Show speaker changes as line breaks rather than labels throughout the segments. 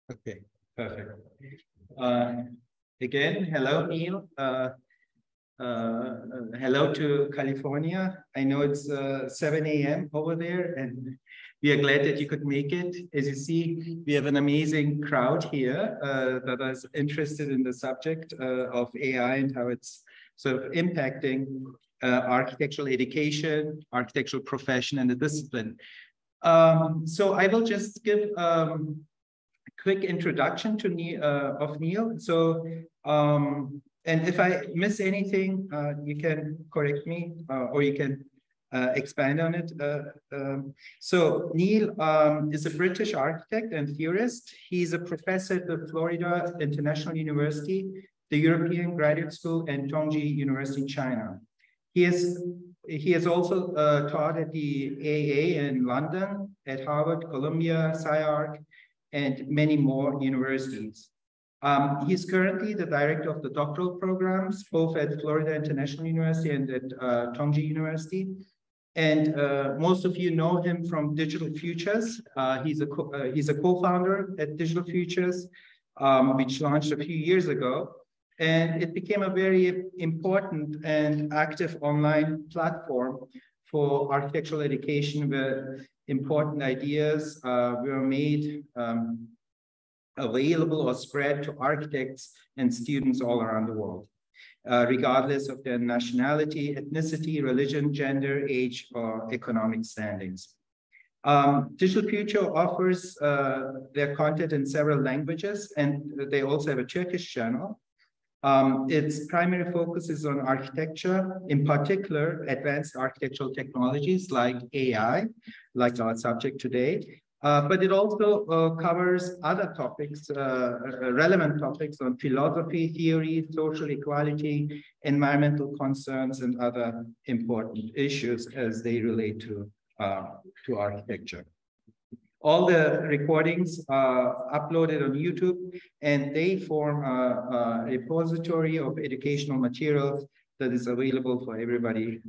Okay, perfect. Again, hello, Neil. Hello to California. I know it's 7 a.m. over there, and we are glad that you could make it. As you see, we have an amazing crowd here that is interested in the subject of AI and how it's sort of impacting architectural education, architectural profession, and the discipline. So I will just give a quick introduction to Neil. So, and if I miss anything, you can correct me or you can expand on it. So Neil is a British architect and theorist. He's a professor at the Florida International University, the European Graduate School, and Tongji University in China. He has also taught at the AA in London, at Harvard, Columbia, SciArc, and many more universities. He's currently the director of the doctoral programs, both at Florida International University and at Tongji University. And most of you know him from Digital Futures. He's a co-founder at Digital Futures, which launched a few years ago. And it became a very important and active online platform for architectural education where important ideas were made available or spread to architects and students all around the world, regardless of their nationality, ethnicity, religion, gender, age, or economic standings. Digital Future offers their content in several languages, and they also have a Turkish channel. Its primary focus is on architecture, in particular, advanced architectural technologies like AI, like our subject today. But it also covers other topics, relevant topics on philosophy, theory, social equality, environmental concerns, and other important issues as they relate to architecture. All the recordings are uploaded on YouTube, and they form a repository of educational materials that is available for everybody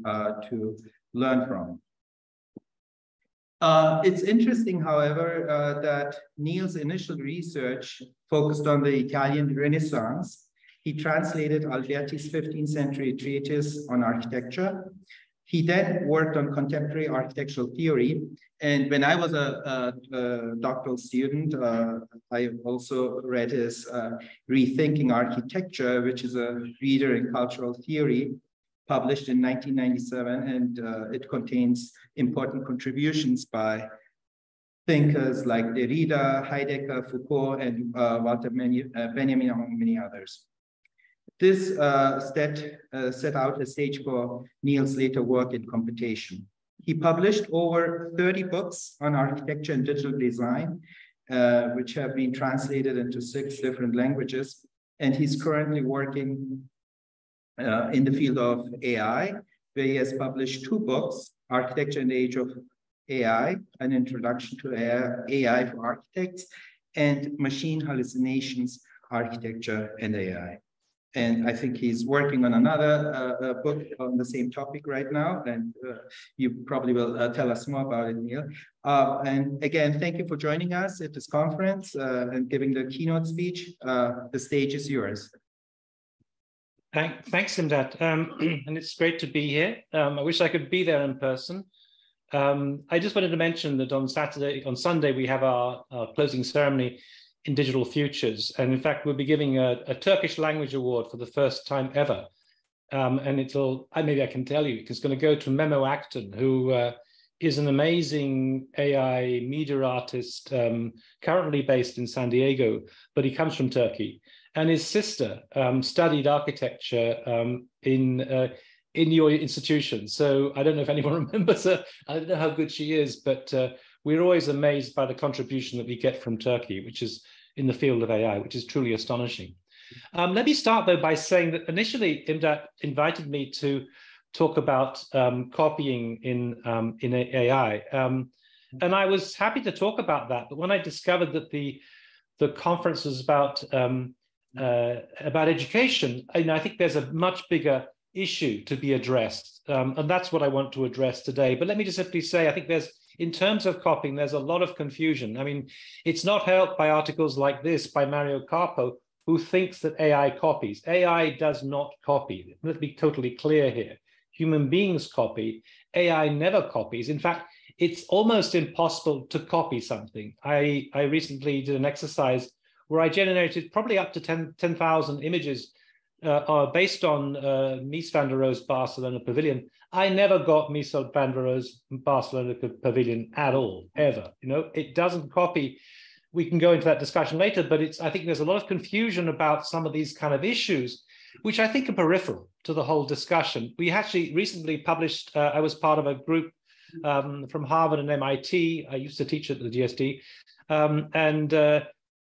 to learn from. It's interesting, however, that Neil's initial research focused on the Italian Renaissance. He translated Alberti's 15th century treatise on architecture. He then worked on contemporary architectural theory. And when I was a doctoral student, I also read his Rethinking Architecture, which is a reader in cultural theory, published in 1997, and it contains important contributions by thinkers like Derrida, Heidegger, Foucault, and Walter Benjamin, among many others. This set out a stage for Neil's later work in computation. He published over 30 books on architecture and digital design, which have been translated into 6 different languages, and he's currently working in the field of AI, where he has published 2 books, Architecture in the Age of AI, An Introduction to AI for Architects, and Machine Hallucinations, Architecture and AI. And I think he's working on another book on the same topic right now, and you probably will tell us more about it, Neil. And again, thank you for joining us at this conference and giving the keynote speech. The stage is yours.
Thanks, Imdat. And it's great to be here. I wish I could be there in person. I just wanted to mention that on Sunday, we have our closing ceremony in Digital Futures. And in fact, we'll be giving a Turkish language award for the first time ever. And maybe I can tell you, it's going to go to Memo Aktan, who is an amazing AI media artist, currently based in San Diego, but he comes from Turkey. And his sister studied architecture in your institution. So I don't know if anyone remembers her. I don't know how good she is, but we're always amazed by the contribution that we get from Turkey, which is in the field of AI, which is truly astonishing. Let me start, though, by saying that initially Imdat invited me to talk about copying in AI. And I was happy to talk about that. But when I discovered that the conference was about education, I think there's a much bigger issue to be addressed. And that's what I want to address today. But let me just simply say, I think there's in terms of copying, there's a lot of confusion. I mean, it's not helped by articles like this by Mario Carpo, who thinks that AI copies. AI does not copy. Let's be totally clear here. Human beings copy. AI never copies. In fact, it's almost impossible to copy something. I recently did an exercise where I generated probably up to 10,000 images based on Mies van der Rohe's Barcelona Pavilion. I never got Mies van der Rohe's Barcelona Pavilion at all, ever. You know, it doesn't copy. We can go into that discussion later, but I think there's a lot of confusion about some of these kind of issues, which I think are peripheral to the whole discussion. We actually recently published, I was part of a group from Harvard and MIT. I used to teach at the GSD,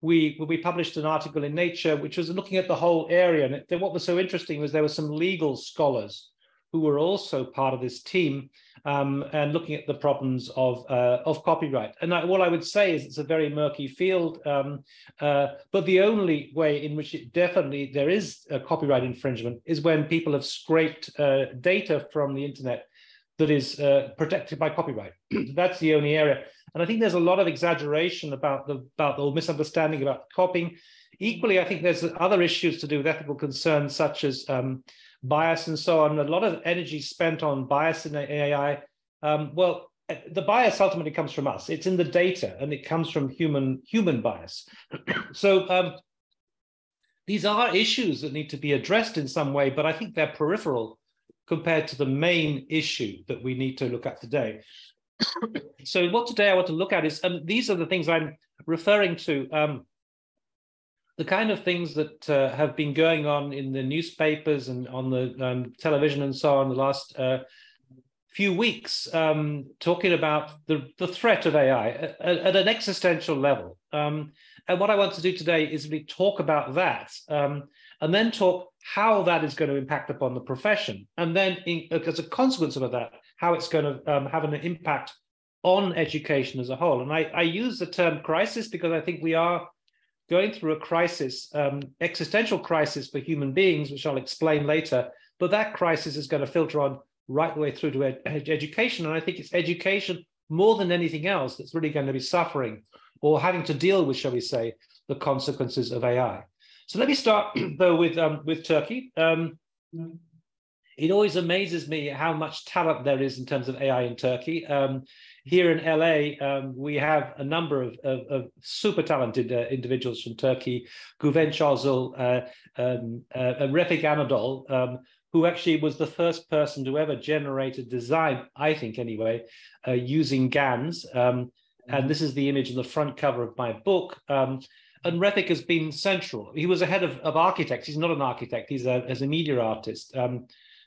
we published an article in Nature, which was looking at the whole area. And what was so interesting was there were some legal scholars who were also part of this team and looking at the problems of copyright. And all I would say is it's a very murky field, but the only way in which there is a copyright infringement is when people have scraped data from the internet that is protected by copyright. That's the only area. And I think there's a lot of exaggeration about the misunderstanding about copying. Equally, I think there's other issues to do with ethical concerns, such as bias and so on. A lot of energy spent on bias in AI. Well, the bias ultimately comes from us. It's in the data, and it comes from human bias. So these are issues that need to be addressed in some way, but I think they're peripheral compared to the main issue that we need to look at today. So what today I want to look at is, these are the things I'm referring to, the kind of things that have been going on in the newspapers and on the television and so on the last few weeks, talking about the threat of AI at an existential level. And what I want to do today is really talk about that, and then talk how that is going to impact upon the profession. And then as a consequence of that, how it's going to have an impact on education as a whole. And I use the term crisis because I think we are going through a crisis, existential crisis for human beings, which I'll explain later. But that crisis is going to filter on right the way through to education. And I think it's education more than anything else that's really going to be suffering or having to deal with, shall we say, the consequences of AI. So let me start, though, with Turkey. It always amazes me how much talent there is in terms of AI in Turkey. Here in LA, we have a number of super talented individuals from Turkey, Güven Çağzel, Refik Anadol, who actually was the first person to ever generate a design, I think anyway, using GANs. And this is the image on the front cover of my book. And Refik has been central. He was a head of architects. He's not an architect. He's a media artist.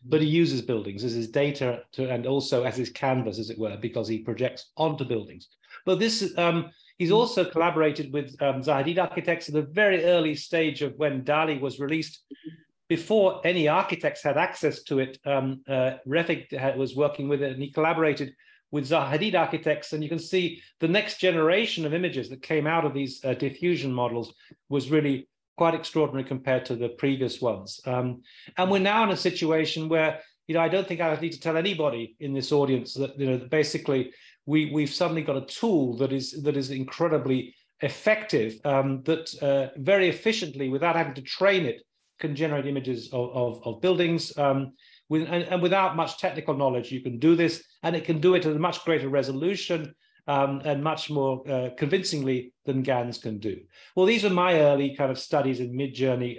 But he uses buildings as his data and also as his canvas, as it were, because he projects onto buildings. But this, he's also collaborated with Zaha architects at the very early stage of when DALL-E was released. Before any architects had access to it, Refik was working with it, and he collaborated with Zaha architects. And you can see the next generation of images that came out of these diffusion models was really quite extraordinary compared to the previous ones. And we're now in a situation where, I don't think I need to tell anybody in this audience that, basically we've suddenly got a tool that is incredibly effective, that very efficiently, without having to train it, can generate images of buildings. And without much technical knowledge, you can do this, and it can do it at a much greater resolution and much more convincingly than GANs can do. Well, these are my early kind of studies in Midjourney,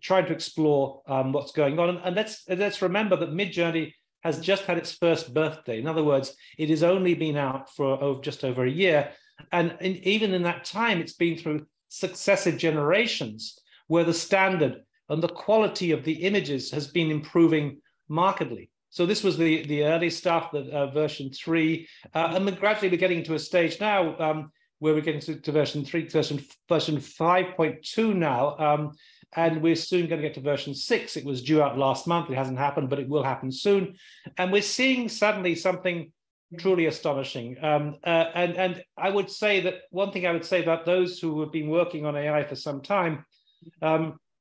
trying to explore what's going on. And let's remember that Midjourney has just had its first birthday. In other words, it has only been out for just over a year. And even in that time, it's been through successive generations where the standard and the quality of the images has been improving markedly. So this was the early stuff, the version 3, and then gradually we're getting to a stage now where we're getting to version 3, version 5.2 now, and we're soon going to get to version 6. It was due out last month. It hasn't happened, but it will happen soon. And we're seeing suddenly something truly astonishing. And I would say that one thing I would say about those who have been working on AI for some time,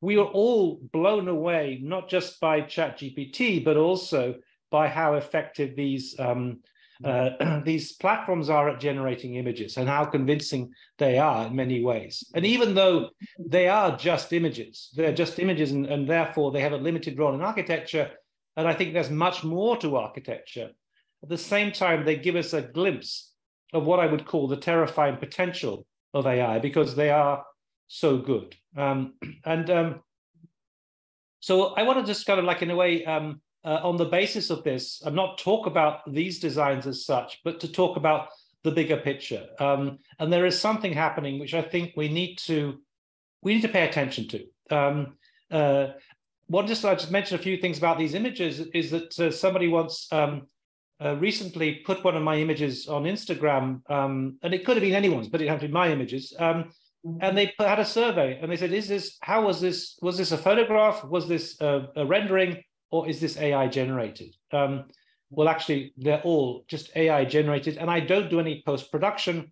we are all blown away, not just by ChatGPT, but also by how effective these these platforms are at generating images and how convincing they are in many ways. And even though they are just images, they're just images and therefore they have a limited role in architecture, and I think there's much more to architecture. At the same time, they give us a glimpse of what I would call the terrifying potential of AI because they are so good. So I want to just kind of like in a way, on the basis of this, and not talk about these designs as such, but to talk about the bigger picture. And there is something happening which I think we need to pay attention to. I'll just mention a few things about these images. Is that somebody once recently put one of my images on Instagram, and it could have been anyone's, but it had to be my images. And they had a survey, and they said, was this a photograph? Was this a rendering? Or is this AI generated? Well, actually, they're all just AI generated, and I don't do any post-production.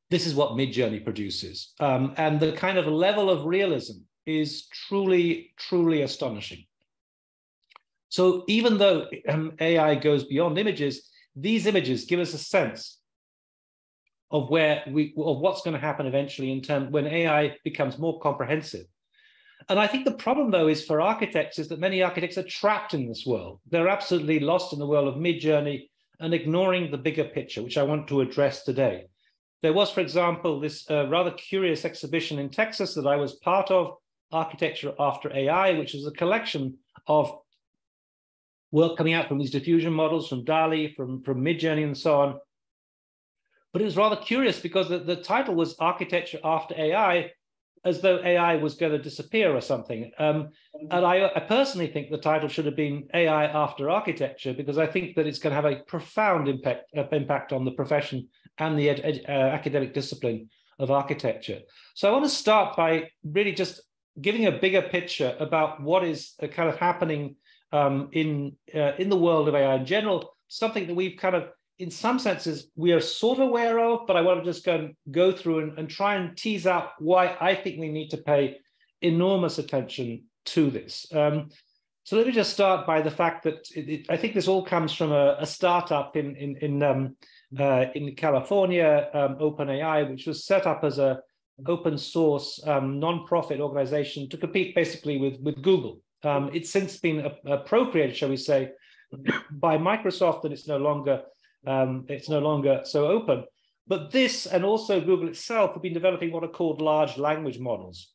This is what Midjourney produces. And the kind of level of realism is truly, truly astonishing. So even though AI goes beyond images, these images give us a sense of what's going to happen eventually in terms when AI becomes more comprehensive. And I think the problem, though, is for architects is that many architects are trapped in this world. They're absolutely lost in the world of Midjourney and ignoring the bigger picture, which I want to address today. There was, for example, this rather curious exhibition in Texas that I was part of, Architecture After AI, which is a collection of work coming out from these diffusion models, from DALL-E, from Midjourney, and so on. But it was rather curious because the title was Architecture After AI, as though AI was going to disappear or something. And I personally think the title should have been AI After Architecture, because I think that it's going to have a profound impact on the profession and the academic discipline of architecture. So I want to start by really just giving a bigger picture about what is kind of happening in the world of AI in general, something that we've kind of, in some senses, we are sort of aware of, but I want to just go through and try and tease out why I think we need to pay enormous attention to this. So let me just start by the fact that I think this all comes from a startup in California, OpenAI, which was set up as a open source non-profit organization to compete basically with Google. It's since been appropriated, shall we say, by Microsoft, and it's no longer so open. But this, and also Google itself, have been developing what are called large language models.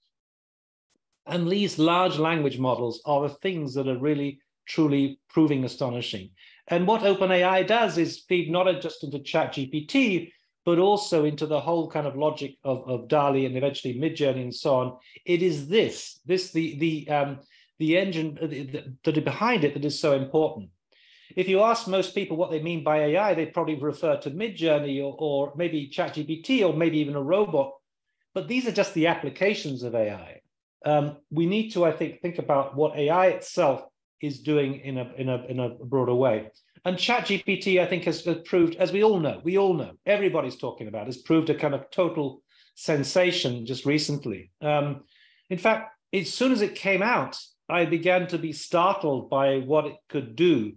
And these large language models are the things that are really, truly proving astonishing. And what OpenAI does is feed not just into ChatGPT, but also into the whole kind of logic of DALL-E and eventually Midjourney and so on. It is the engine that is behind it that is so important. If you ask most people what they mean by AI, they probably refer to Midjourney or maybe ChatGPT or maybe even a robot. But these are just the applications of AI. We need to, I think about what AI itself is doing in a broader way. And ChatGPT, I think, has proved, as we all know, everybody's talking about, has proved a kind of total sensation just recently. In fact, as soon as it came out, I began to be startled by what it could do.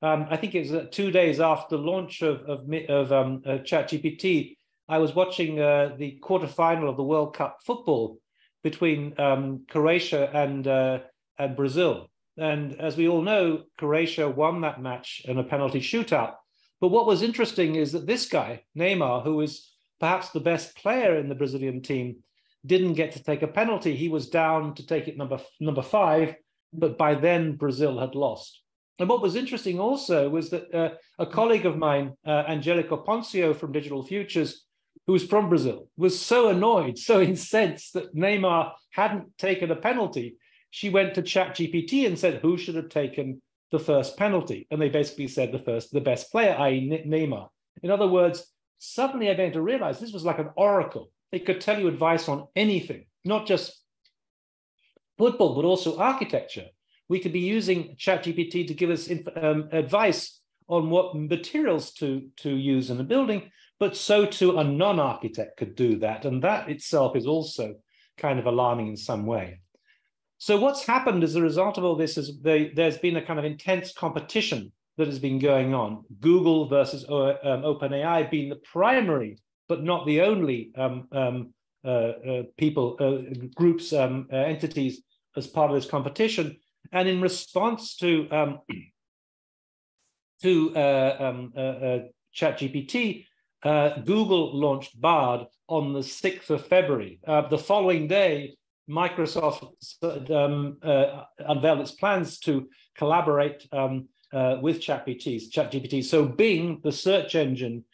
I think it was 2 days after the launch of ChatGPT, I was watching the quarterfinal of the World Cup football between Croatia and Brazil. And as we all know, Croatia won that match in a penalty shootout. But what was interesting is that this guy, Neymar, who is perhaps the best player in the Brazilian team, didn't get to take a penalty. He was down to take it number 5, but by then Brazil had lost. And what was interesting also was that a colleague of mine, Angelico Poncio from Digital Futures, who was from Brazil, was so annoyed, so incensed that Neymar hadn't taken a penalty. She went to ChatGPT and said, who should have taken the first penalty? And they basically said the best player, i.e. Neymar. In other words, suddenly I began to realize this was like an oracle. It could tell you advice on anything, not just football, but also architecture. We could be using ChatGPT to give us advice on what materials to use in a building, but so too a non-architect could do that. And that itself is also kind of alarming in some way. So what's happened as a result of all this is there's been a kind of intense competition that has been going on, Google versus OpenAI being the primary, but not the only groups, entities as part of this competition. And in response to ChatGPT, Google launched Bard on the 6th of February. The following day, Microsoft unveiled its plans to collaborate with ChatGPT. So Bing, the search engine,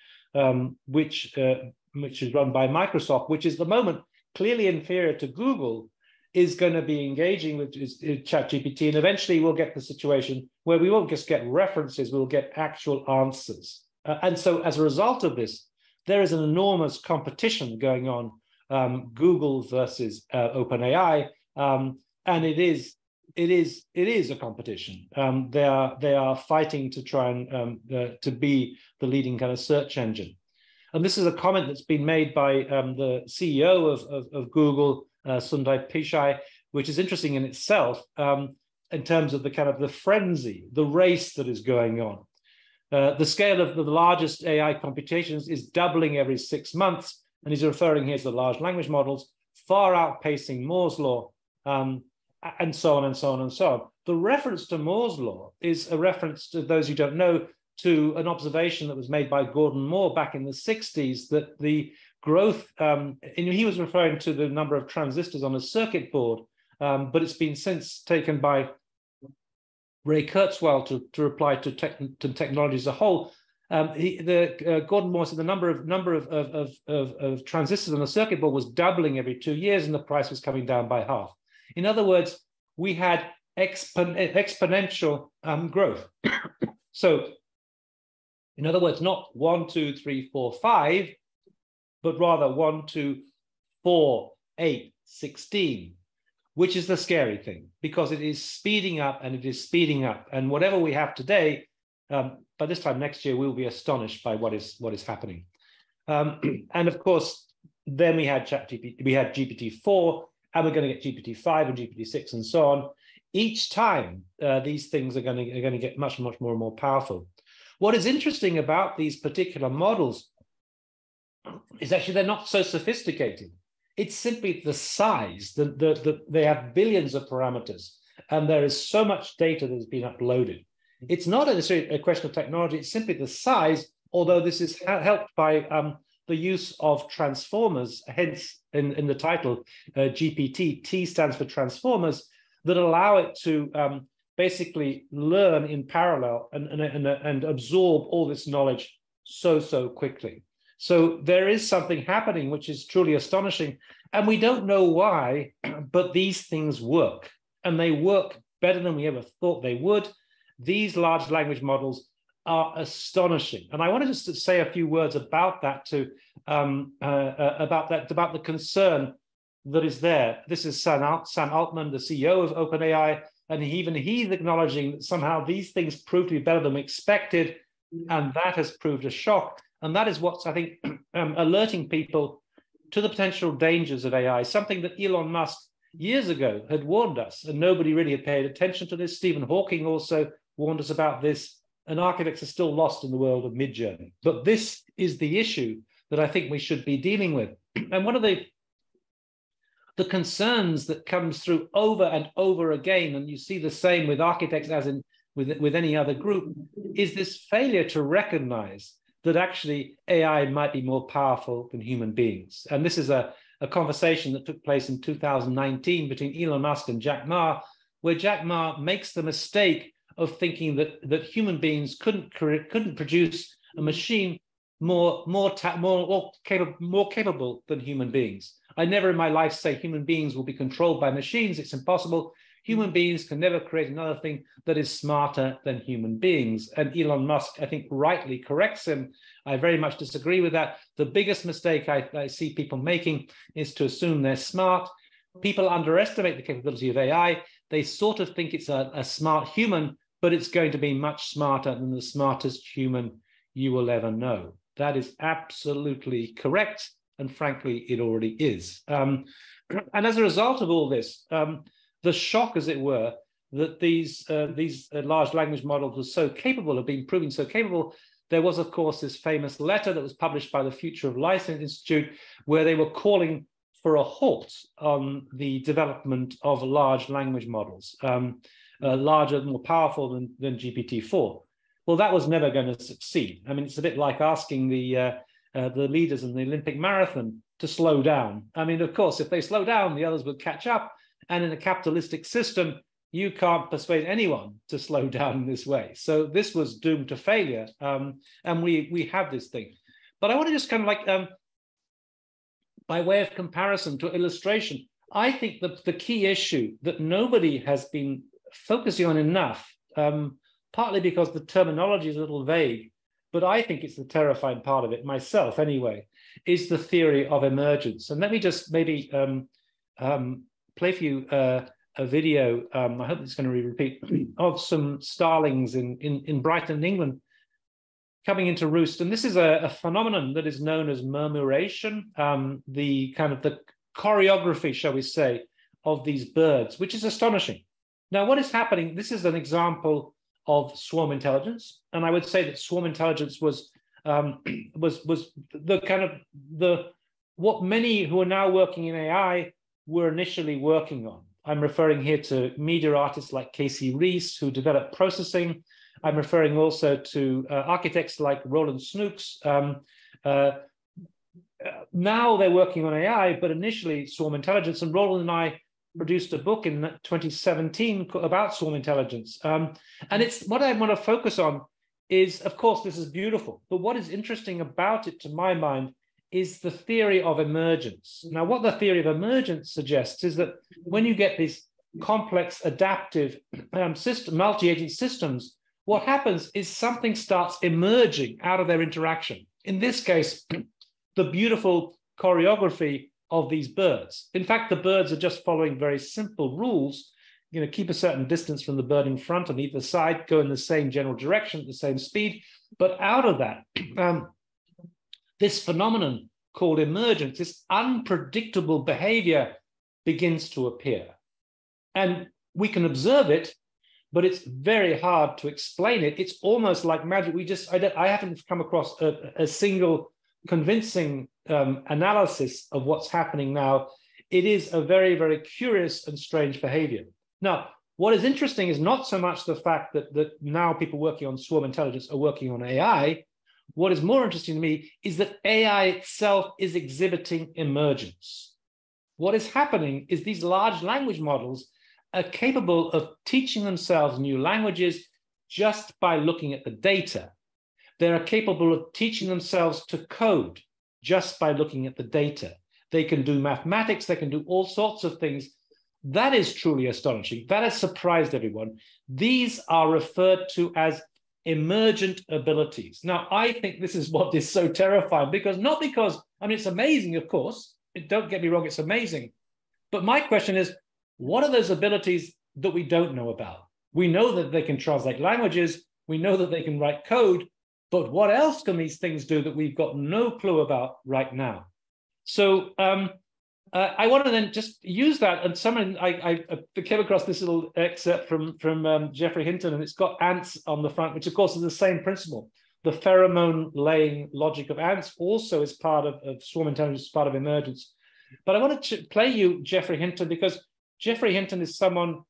which is run by Microsoft, which is at the moment clearly inferior to Google, is going to be engaging with ChatGPT, and eventually we'll get the situation where we won't just get references, we'll get actual answers. And so as a result of this, there is an enormous competition going on, Google versus OpenAI, and it is a competition. They are fighting to try and to be the leading kind of search engine. And this is a comment that's been made by the CEO of Google, Sundar Pichai, which is interesting in itself in terms of the kind of the frenzy, the race that is going on. The scale of the largest AI computations is doubling every 6 months, and he's referring here to the large language models, far outpacing Moore's law, and so on and so on and so on. The reference to Moore's law is a reference, to those who don't know, to an observation that was made by Gordon Moore back in the 60s, that the growth, and he was referring to the number of transistors on a circuit board, but it's been since taken by Ray Kurzweil to apply to technology as a whole. Gordon Moore said the number of transistors on a circuit board was doubling every 2 years, and the price was coming down by half. In other words, we had exponential growth. So, in other words, not 1, 2, 3, 4, 5, but rather 1, 2, 4, 8, 16, which is the scary thing, because it is speeding up and it is speeding up. And whatever we have today, by this time next year, we'll be astonished by what is happening. And of course, then we had GPT-4, and we're going to get GPT-5 and GPT-6 and so on. Each time, these things are going to get much more and more powerful. What is interesting about these particular models is actually they're not so sophisticated. It's simply the size, they have billions of parameters, and there is so much data that has been uploaded. It's not necessarily a question of technology, it's simply the size, although this is helped by the use of transformers, hence in the title, GPT, T stands for transformers, that allow it to basically learn in parallel and absorb all this knowledge so quickly. So there is something happening which is truly astonishing, and we don't know why, but these things work, and they work better than we ever thought they would. These large language models are astonishing, and I want to just say a few words about that about the concern that is there. This is Sam Altman, the CEO of OpenAI, and even he's acknowledging that somehow these things prove to be better than we expected, and that has proved a shock. And that is what's, I think, alerting people to the potential dangers of AI, something that Elon Musk years ago had warned us, and nobody really had paid attention to this. Stephen Hawking also warned us about this, and architects are still lost in the world of Midjourney. But this is the issue that I think we should be dealing with. And one of the concerns that comes through over and over again, and you see the same with architects as in with any other group, is this failure to recognize that actually AI might be more powerful than human beings. And this is a conversation that took place in 2019 between Elon Musk and Jack Ma, where Jack Ma makes the mistake of thinking that human beings couldn't produce a machine more capable than human beings. I never in my life say human beings will be controlled by machines. It's impossible. Human beings can never create another thing that is smarter than human beings. And Elon Musk, I think, rightly corrects him. I very much disagree with that. The biggest mistake I see people making is to assume they're smart. People underestimate the capability of AI. They sort of think it's a smart human, but it's going to be much smarter than the smartest human you will ever know. That is absolutely correct. And frankly, it already is. And as a result of all this, the shock, as it were, that these large language models were so capable of being proven so capable, there was, of course, this famous letter that was published by the Future of License Institute, where they were calling for a halt on the development of large language models, larger, more powerful than GPT-4. Well, that was never going to succeed. I mean, it's a bit like asking the leaders in the Olympic marathon to slow down. I mean, of course, if they slow down, the others will catch up. And in a capitalistic system, you can't persuade anyone to slow down in this way. So this was doomed to failure. And we have this thing. But I want to just kind of like, by way of comparison to illustration, I think that the key issue that nobody has been focusing on enough, partly because the terminology is a little vague, but I think it's the terrifying part of it myself anyway, is the theory of emergence. And let me just maybe play for you a video, I hope it's going to repeat, of some starlings in Brighton, England, coming into roost. And this is a phenomenon that is known as murmuration, the kind of the choreography, shall we say, of these birds, which is astonishing. Now, what is happening? This is an example of swarm intelligence, and I would say that swarm intelligence was the kind of what many who are now working in AI were initially working on. I'm referring here to media artists like Casey Reese, who developed processing. I'm referring also to architects like Roland Snooks. Now they're working on AI, but initially swarm intelligence. And Roland and I produced a book in 2017 about swarm intelligence. And it's what I want to focus on is, of course, this is beautiful, but what is interesting about it, to my mind, is the theory of emergence. Now, what the theory of emergence suggests is that when you get these complex, adaptive, multi-agent systems, what happens is something starts emerging out of their interaction. In this case, the beautiful choreography of these birds. In fact, the birds are just following very simple rules. You know, keep a certain distance from the bird in front on either side, go in the same general direction at the same speed. But out of that, this phenomenon called emergence, this unpredictable behavior begins to appear. And we can observe it, but it's very hard to explain it. It's almost like magic. I haven't come across a single convincing analysis of what's happening now. It is a very, very curious and strange behavior. Now, what is interesting is not so much the fact that now people working on swarm intelligence are working on AI. What is more interesting to me is that AI itself is exhibiting emergence. What is happening is these large language models are capable of teaching themselves new languages just by looking at the data. They are capable of teaching themselves to code just by looking at the data. They can do mathematics, they can do all sorts of things. That is truly astonishing. That has surprised everyone. These are referred to as emergent abilities. Now, I think this is what is so terrifying, because I mean, it's amazing, of course. Don't get me wrong, it's amazing. But my question is, what are those abilities that we don't know about? We know that they can translate languages. We know that they can write code. But what else can these things do that we've got no clue about right now? So I want to then just use that. And I came across this little excerpt from Geoffrey Hinton, and it's got ants on the front, which of course is the same principle. The pheromone laying logic of ants also is part of swarm intelligence, part of emergence. But I want to play you Geoffrey Hinton, because Geoffrey Hinton is someone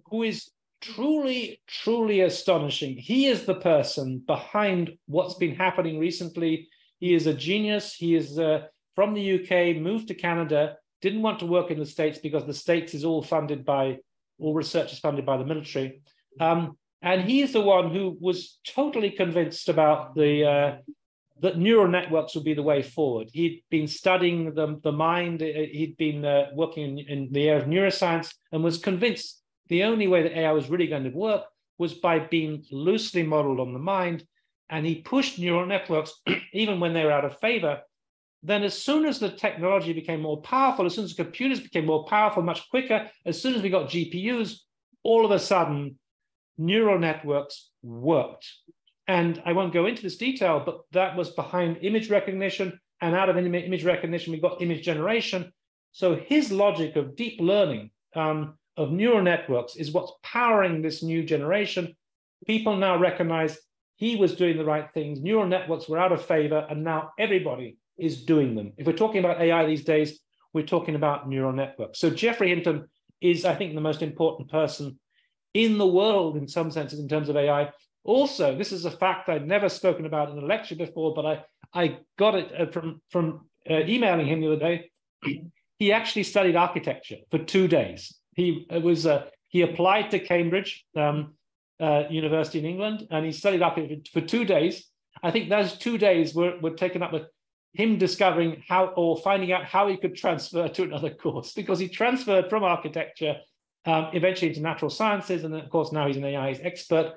who is truly, truly astonishing. He is the person behind what's been happening recently. He is a genius. He is from the UK, moved to Canada, didn't want to work in the States because the States is all research is funded by the military. And he is the one who was totally convinced about that neural networks would be the way forward. He'd been studying the mind. He'd been working in the area of neuroscience, and was convinced the only way that AI was really going to work was by being loosely modeled on the mind. And he pushed neural networks even when they were out of favor. Then as soon as the technology became more powerful, as soon as computers became more powerful, much quicker, as soon as we got GPUs, all of a sudden, neural networks worked. And I won't go into this detail, but that was behind image recognition. And out of image recognition, we got image generation. So his logic of deep learning of neural networks is what's powering this new generation. People now recognize he was doing the right things. Neural networks were out of favor, and now everybody is doing them. If we're talking about AI these days, we're talking about neural networks. So Geoffrey Hinton is, I think, the most important person in the world in some senses in terms of AI. Also, this is a fact I'd never spoken about in a lecture before, but I got it from emailing him the other day. He actually studied architecture for 2 days. He applied to Cambridge University in England, and he studied architecture for 2 days. I think those 2 days were taken up with him discovering how, or finding out how he could transfer to another course, because he transferred from architecture eventually into natural sciences, and then, of course, now he's an AI expert.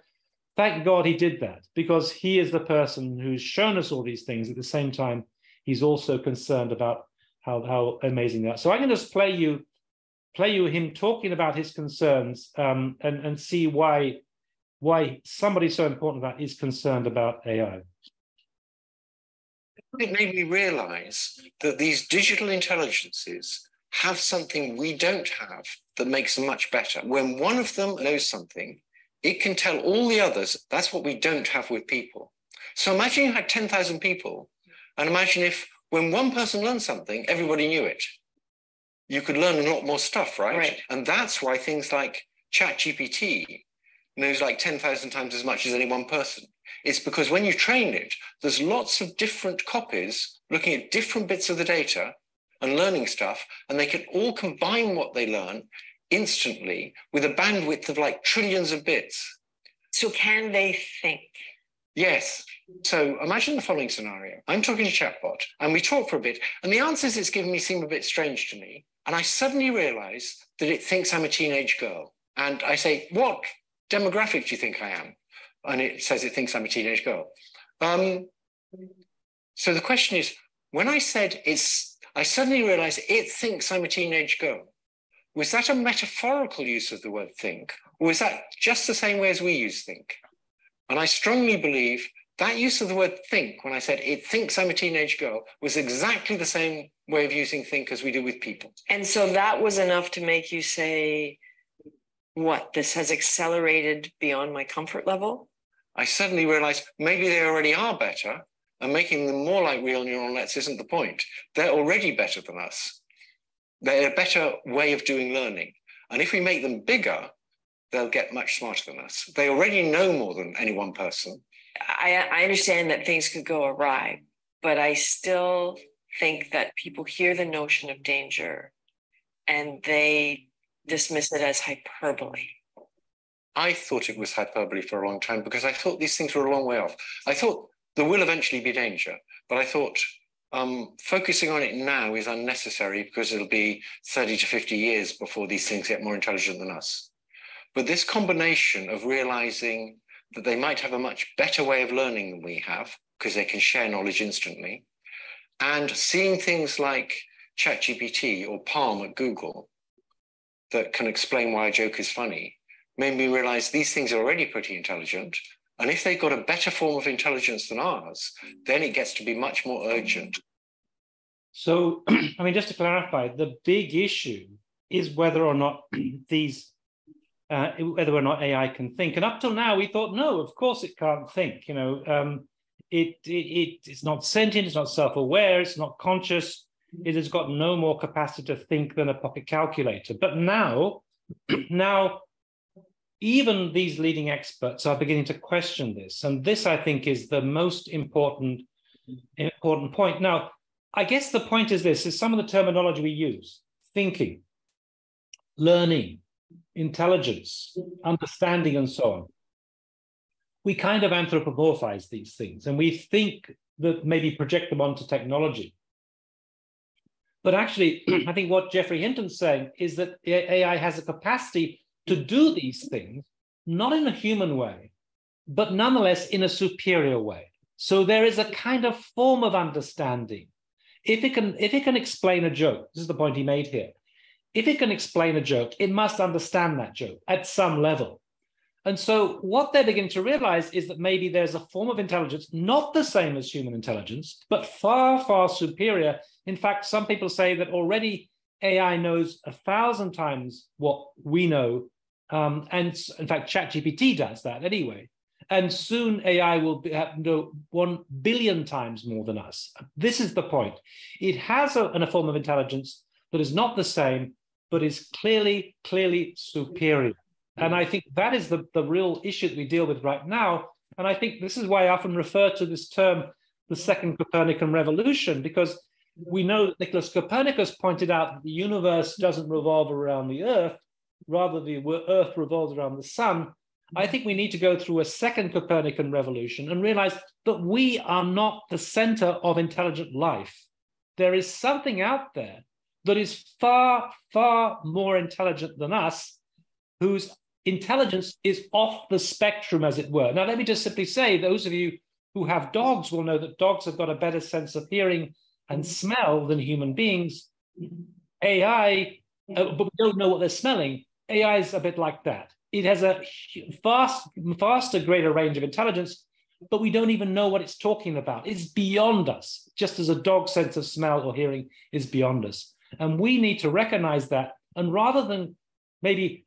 Thank God he did that, because he is the person who's shown us all these things. At the same time, he's also concerned about how amazing they are. So I can just play you him talking about his concerns and see why somebody so important that is concerned about AI.
It made me realize that these digital intelligences have something we don't have that makes them much better. When one of them knows something, it can tell all the others. That's what we don't have with people. So imagine you had 10,000 people, and imagine if when one person learned something, everybody knew it. You could learn a lot more stuff, right? And that's why things like ChatGPT knows like 10,000 times as much as any one person. It's because when you train it, there's lots of different copies looking at different bits of the data and learning stuff, and they can all combine what they learn instantly with a bandwidth of like trillions of bits.
So can they think?
Yes. So imagine the following scenario. I'm talking to chatbot, and we talk for a bit, and the answers it's given me seem a bit strange to me. And I suddenly realize that it thinks I'm a teenage girl. And I say, what demographic do you think I am? And it says it thinks I'm a teenage girl. So the question is, when I said I suddenly realized it thinks I'm a teenage girl. Was that a metaphorical use of the word think? Or was that just the same way as we use think? And I strongly believe that use of the word think, when I said it thinks I'm a teenage girl, was exactly the same way of using think as we do with people.
And so that was enough to make you say, what, this has accelerated beyond my comfort level?
I suddenly realized maybe they already are better, and making them more like real neural nets isn't the point. They're already better than us. They're a better way of doing learning. And if we make them bigger, they'll get much smarter than us. They already know more than any one person.
I understand that things could go awry, but I still think that people hear the notion of danger and they dismiss it as hyperbole.
I thought it was hyperbole for a long time because I thought these things were a long way off. I thought there will eventually be danger, but I thought focusing on it now is unnecessary because it'll be 30 to 50 years before these things get more intelligent than us. But this combination of realizing that they might have a much better way of learning than we have because they can share knowledge instantly, and seeing things like ChatGPT or Palm at Google that can explain why a joke is funny made me realize these things are already pretty intelligent. And if they've got a better form of intelligence than ours, then it gets to be much more urgent.
So, I mean, just to clarify, the big issue is whether or not whether or not AI can think. And up till now, we thought, no, of course it can't think. You know, it's not sentient, it's not self-aware, it's not conscious. It has got no more capacity to think than a pocket calculator. But now even these leading experts are beginning to question this. And this, I think, is the most important point. Now, I guess the point is this, is some of the terminology we use, thinking, learning, intelligence, understanding, and so on. We kind of anthropomorphize these things, and we think that maybe project them onto technology. But actually, I think what Geoffrey Hinton's saying is that AI has a capacity to do these things, not in a human way, but nonetheless in a superior way. So there is a kind of form of understanding. If it can explain a joke, this is the point he made here. If it can explain a joke, it must understand that joke at some level. And so what they're beginning to realize is that maybe there's a form of intelligence, not the same as human intelligence, but far, far superior. In fact, some people say that already AI knows 1,000 times what we know. And in fact, ChatGPT does that anyway. And soon AI will know 1 billion times more than us. This is the point. It has a form of intelligence that is not the same, but is clearly superior. And I think that is the real issue that we deal with right now. And I think this is why I often refer to this term, the second Copernican revolution, because we know that Nicholas Copernicus pointed out that the universe doesn't revolve around the Earth, rather the Earth revolves around the sun. I think we need to go through a second Copernican revolution and realize that we are not the center of intelligent life. There is something out there that is far more intelligent than us, whose intelligence is off the spectrum, as it were. Now, let me just simply say, those of you who have dogs will know that dogs have got a better sense of hearing and smell than human beings. AI, but we don't know what they're smelling. AI is a bit like that. It has a faster, greater range of intelligence, but we don't even know what it's talking about. It's beyond us, just as a dog's sense of smell or hearing is beyond us. And we need to recognize that. And rather than maybe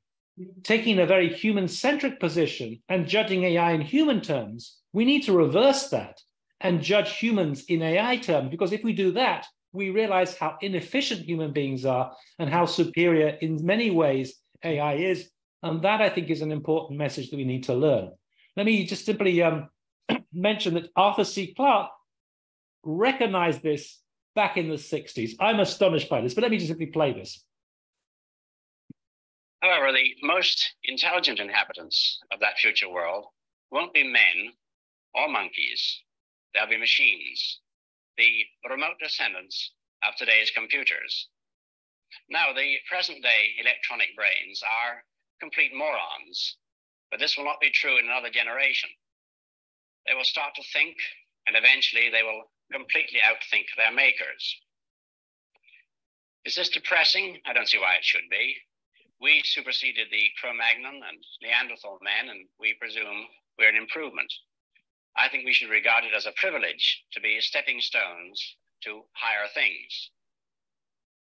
taking a very human-centric position and judging AI in human terms, we need to reverse that and judge humans in AI terms, because if we do that, we realize how inefficient human beings are and how superior in many ways AI is. And that, I think, is an important message that we need to learn. Let me just simply mention that Arthur C. Clarke recognized this back in the 60s. I'm astonished by this, but let me just simply play this.
However, the most intelligent inhabitants of that future world won't be men or monkeys. They'll be machines, the remote descendants of today's computers. Now, the present-day electronic brains are complete morons, but this will not be true in another generation. They will start to think, and eventually they will completely outthink their makers. Is this depressing? I don't see why it should be. We superseded the Cro-Magnon and Neanderthal men, and we presume we're an improvement. I think we should regard it as a privilege to be stepping stones to higher things.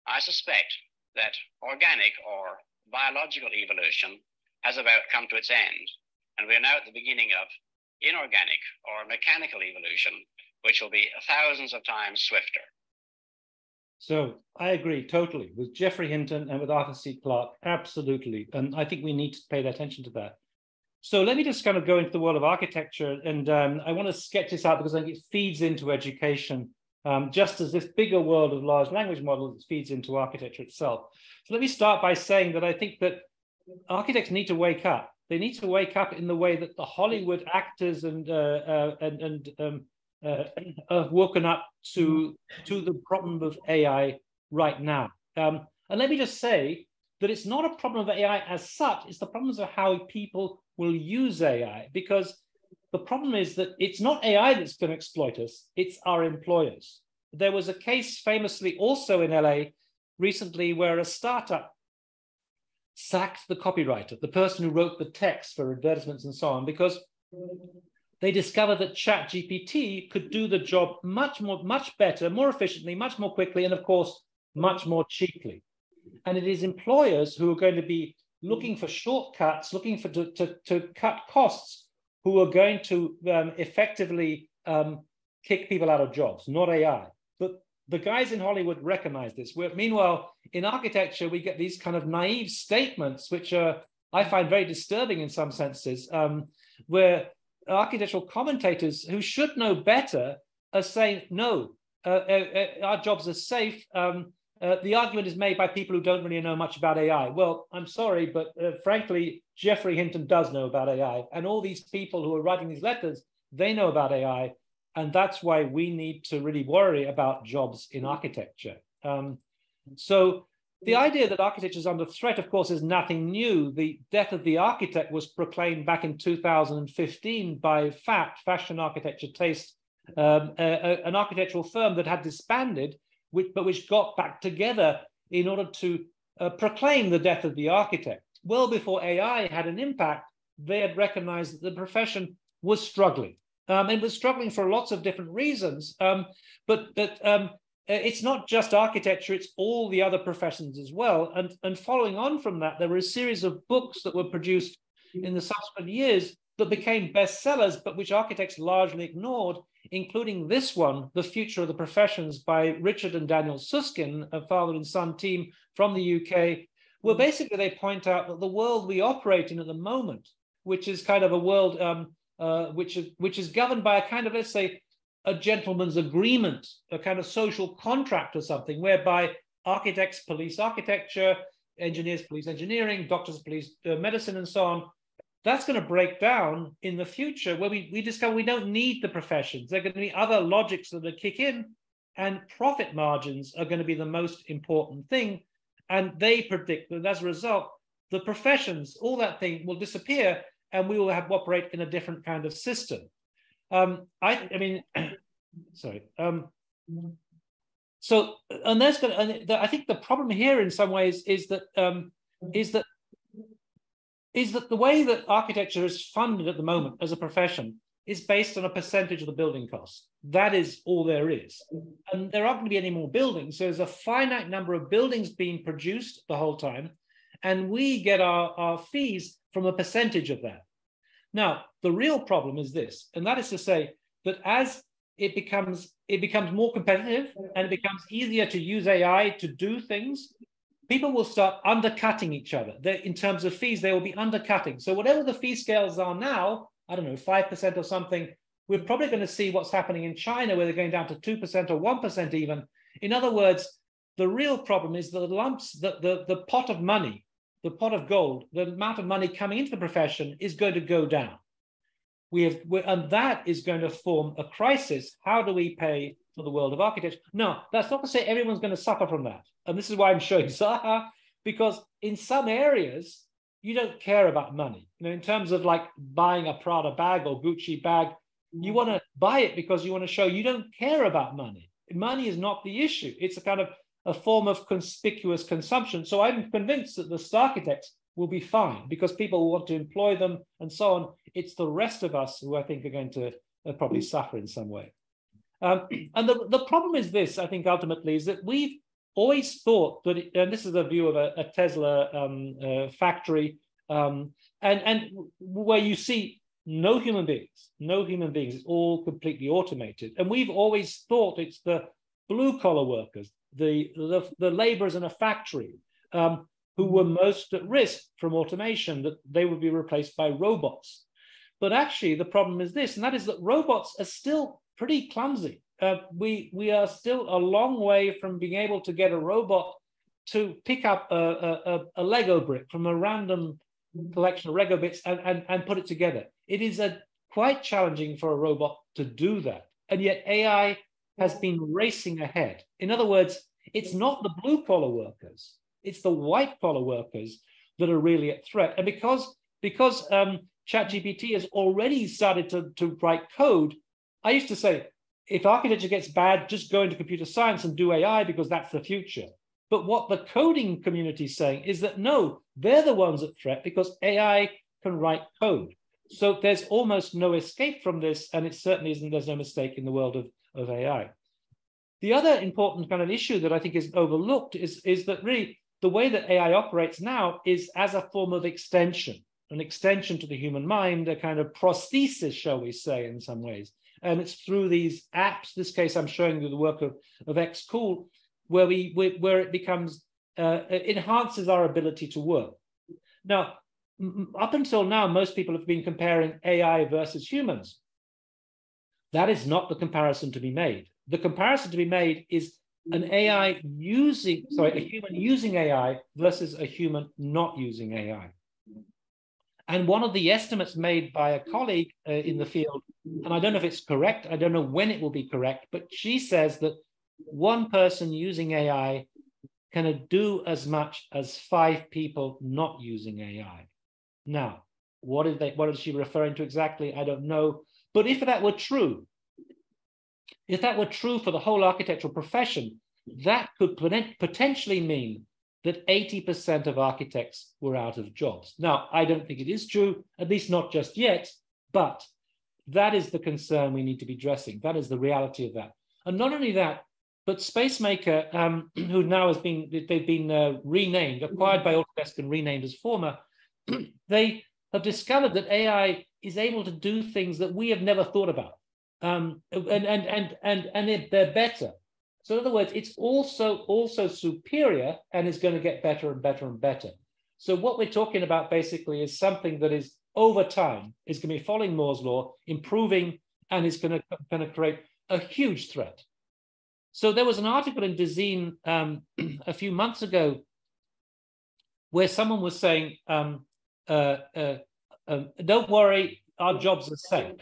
I suspect that organic or biological evolution has about come to its end, and we are now at the beginning of inorganic or mechanical evolution, which will be thousands of times swifter.
So I agree totally with Geoffrey Hinton and with Arthur C. Clarke, absolutely. And I think we need to pay attention to that. So let me just kind of go into the world of architecture. And I want to sketch this out because I think it feeds into education, just as this bigger world of large language models feeds into architecture itself. So let me start by saying that I think that architects need to wake up. They need to wake up in the way that the Hollywood actors have woken up to the problem of AI right now. And let me just say that it's not a problem of AI as such, it's the problems of how people will use AI, because the problem is that it's not AI that's going to exploit us, it's our employers. There was a case famously also in LA recently where a startup sacked the copywriter, the person who wrote the text for advertisements and so on, because they discovered that ChatGPT could do the job much better, more efficiently, much more quickly, and of course, much more cheaply. And it is employers who are going to be looking for shortcuts, looking for to cut costs, who are going to effectively kick people out of jobs, not AI. But the guys in Hollywood recognize this. Meanwhile, in architecture, we get these kind of naive statements, which are, I find very disturbing in some senses, where architectural commentators who should know better are saying, no, our jobs are safe. The argument is made by people who don't really know much about AI. Well, I'm sorry, but frankly, Geoffrey Hinton does know about AI. And all these people who are writing these letters, they know about AI. And that's why we need to really worry about jobs in architecture. So the idea that architecture is under threat, of course, is nothing new. The death of the architect was proclaimed back in 2015 by FAT, Fashion Architecture Taste, an architectural firm that had disbanded, but which got back together in order to proclaim the death of the architect. Well before AI had an impact, they had recognized that the profession was struggling. It was struggling for lots of different reasons, but it's not just architecture, it's all the other professions as well. And following on from that, there were a series of books that were produced in the subsequent years that became bestsellers, but which architects largely ignored, including this one, The Future of the Professions by Richard and Daniel Susskind, a father and son team from the UK, where basically they point out that the world we operate in at the moment, which is kind of a world which is governed by a kind of, let's say, a gentleman's agreement, a kind of social contract or something, whereby architects police architecture, engineers police engineering, doctors police medicine, and so on. That's going to break down in the future, where we discover we don't need the professions. There are going to be other logics that will kick in, and profit margins are going to be the most important thing. And they predict that as a result, the professions, all that thing will disappear, and we will have operate in a different kind of system. I mean, sorry. So, and there's going to, I think the problem here in some ways is that the way that architecture is funded at the moment as a profession is based on a percentage of the building cost. That is all there is. And there aren't going to be any more buildings. So there's a finite number of buildings being produced the whole time, and we get our fees from a percentage of that. Now, the real problem is this, and that is to say that as it becomes more competitive and it becomes easier to use AI to do things, people will start undercutting each other. In terms of fees, they will be undercutting. So whatever the fee scales are now, I don't know, 5% or something, we're probably going to see what's happening in China, where they're going down to 2% or 1% even. In other words, the real problem is the lumps, the pot of money, the pot of gold, the amount of money coming into the profession is going to go down. And that is going to form a crisis. How do we pay for the world of architecture? No, that's not to say everyone's going to suffer from that. And this is why I'm showing Zaha, because in some areas, you don't care about money. You know, in terms of like buying a Prada bag or Gucci bag, you want to buy it because you want to show you don't care about money. Money is not the issue. It's a kind of a form of conspicuous consumption. So I'm convinced that the architects will be fine because people want to employ them and so on. It's the rest of us who I think are going to probably suffer in some way. And the problem is this, I think, ultimately, is that we've always thought that, and this is a view of a Tesla factory, and where you see no human beings, it's all completely automated. And we've always thought it's the blue collar workers, the laborers in a factory who were most at risk from automation, that they would be replaced by robots. But actually the problem is this, and that is that robots are still pretty clumsy. We are still a long way from being able to get a robot to pick up a Lego brick from a random collection of Lego bits and put it together. It is quite challenging for a robot to do that. And yet AI has been racing ahead. In other words, it's not the blue collar workers, it's the white collar workers that are really at threat. And because ChatGPT has already started to write code, I used to say, if architecture gets bad, just go into computer science and do AI because that's the future. But what the coding community is saying is that no, they're the ones at threat because AI can write code. So there's almost no escape from this, and it certainly isn't, there's no mistake in the world of AI. The other important kind of issue that I think is overlooked is that really the way that AI operates now is as a form of extension, an extension to the human mind, a kind of prosthesis, shall we say, in some ways. And it's through these apps, this case I'm showing you the work of XCool, where it becomes, enhances our ability to work. Now, up until now, most people have been comparing AI versus humans. That is not the comparison to be made. The comparison to be made is a human using AI versus a human not using AI. And one of the estimates made by a colleague in the field, and I don't know if it's correct, I don't know when it will be correct, but she says that one person using AI can do as much as 5 people not using AI. Now, what is she referring to exactly? I don't know. But if that were true, for the whole architectural profession, that could potentially mean that 80% of architects were out of jobs. Now, I don't think it is true, at least not just yet, but that is the concern we need to be addressing. That is the reality of that. And not only that, But Spacemaker, who now has been, they've been renamed, acquired by Autodesk and renamed as Forma, they have discovered that AI is able to do things that we have never thought about, and they're better. So in other words, it's also superior and is going to get better and better and better. So what we're talking about basically is something that is over time is going to be following Moore's law, improving, and is going to create a huge threat. So there was an article in Design a few months ago where someone was saying, don't worry, our jobs are safe.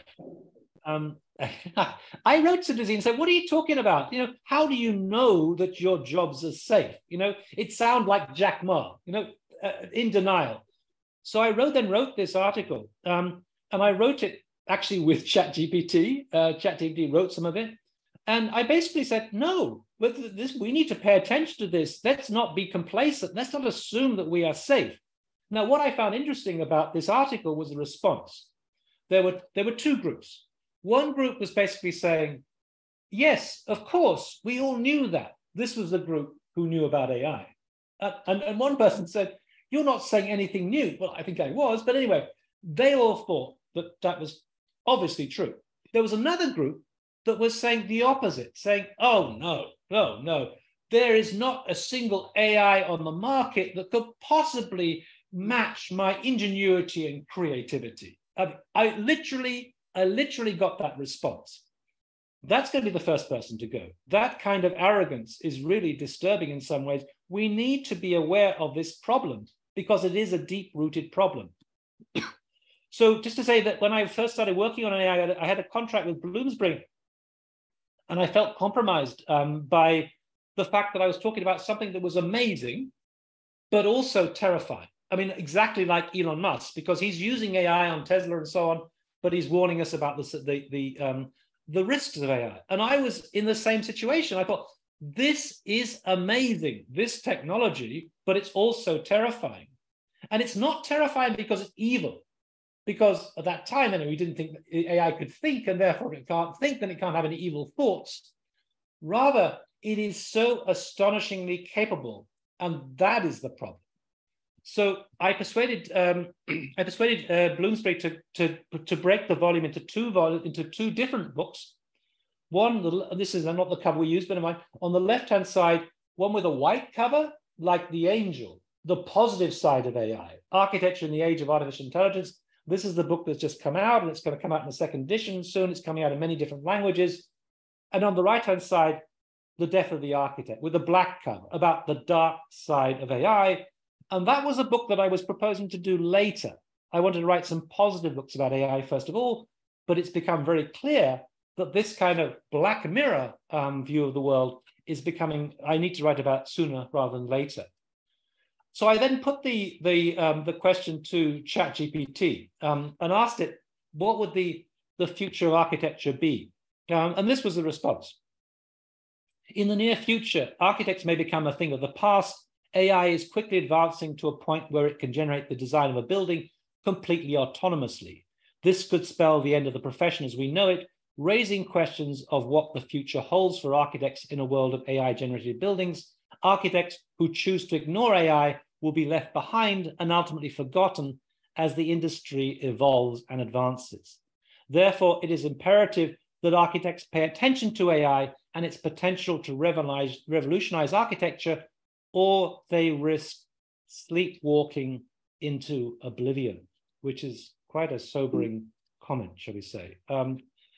I wrote to Design and said, what are you talking about? You know, how do you know that your jobs are safe? You know, it sounds like Jack Ma, you know, in denial. So I then wrote this article, and I wrote it actually with ChatGPT. ChatGPT wrote some of it. And I basically said, no, we need to pay attention to this. Let's not be complacent. Let's not assume that we are safe. Now, what I found interesting about this article was the response. There were two groups. One group was basically saying, yes, of course, we all knew that. This was the group who knew about AI. And one person said, you're not saying anything new. Well, I think I was, but anyway, they all thought that that was obviously true. There was another group that was saying the opposite, saying, oh, no, there is not a single AI on the market that could possibly match my ingenuity and creativity. I literally got that response. That's going to be the first person to go. That kind of arrogance is really disturbing in some ways. We need to be aware of this problem because it is a deep-rooted problem. So just to say that when I first started working on AI, I had a contract with Bloomsbury, and I felt compromised by the fact that I was talking about something that was amazing, but also terrifying. I mean, exactly like Elon Musk, because he's using AI on Tesla and so on, but he's warning us about the risks of AI. And I was in the same situation. I thought, this is amazing, this technology, but it's also terrifying. And it's not terrifying because it's evil. Because at that time, anyway, we didn't think that AI could think, and therefore it can't think, and it can't have any evil thoughts. Rather, it is so astonishingly capable, and that is the problem. So I persuaded Bloomsbury to break the volume into two different books. One, this is not the cover we use, but on the left-hand side, one with a white cover, like The Angel, the positive side of AI, Architecture in the Age of Artificial Intelligence. This is the book that's just come out, and it's going to come out in the second edition soon. It's coming out in many different languages. And on the right-hand side, The Death of the Architect, with a black cover, about the dark side of AI. And that was a book that I was proposing to do later. I wanted to write some positive books about AI, first of all, but it's become very clear that this kind of Black Mirror view of the world is becoming, I need to write about sooner rather than later. So I then put the question to ChatGPT and asked it, what would the future of architecture be? And this was the response. In the near future, architects may become a thing of the past. AI is quickly advancing to a point where it can generate the design of a building completely autonomously. This could spell the end of the profession as we know it, raising questions of what the future holds for architects in a world of AI-generated buildings. Architects who choose to ignore AI will be left behind and ultimately forgotten as the industry evolves and advances. Therefore, it is imperative that architects pay attention to AI and its potential to revolutionize architecture, or they risk sleepwalking into oblivion, which is quite a sobering comment, shall we say.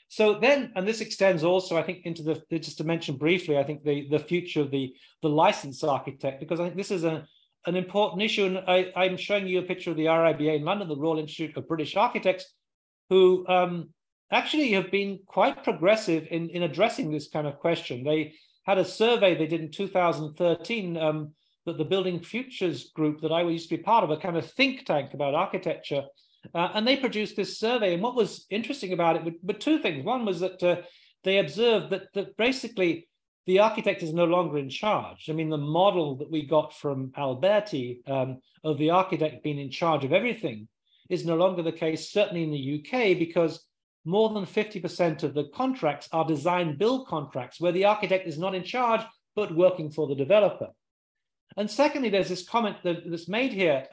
So then, and this extends also, I think, into just to mention briefly, I think the future of the licensed architect, because I think this is an important issue. And I'm showing you a picture of the RIBA in London, the Royal Institute of British Architects, who actually have been quite progressive in addressing this kind of question. They had a survey they did in 2013 that the Building Futures group that I used to be part of, a kind of think tank about architecture, and they produced this survey. And what was interesting about it were two things. One was that they observed that basically the architect is no longer in charge. I mean, the model that we got from Alberti of the architect being in charge of everything is no longer the case, certainly in the UK, because more than 50% of the contracts are design build contracts where the architect is not in charge, but working for the developer. And secondly, there's this comment that's made here.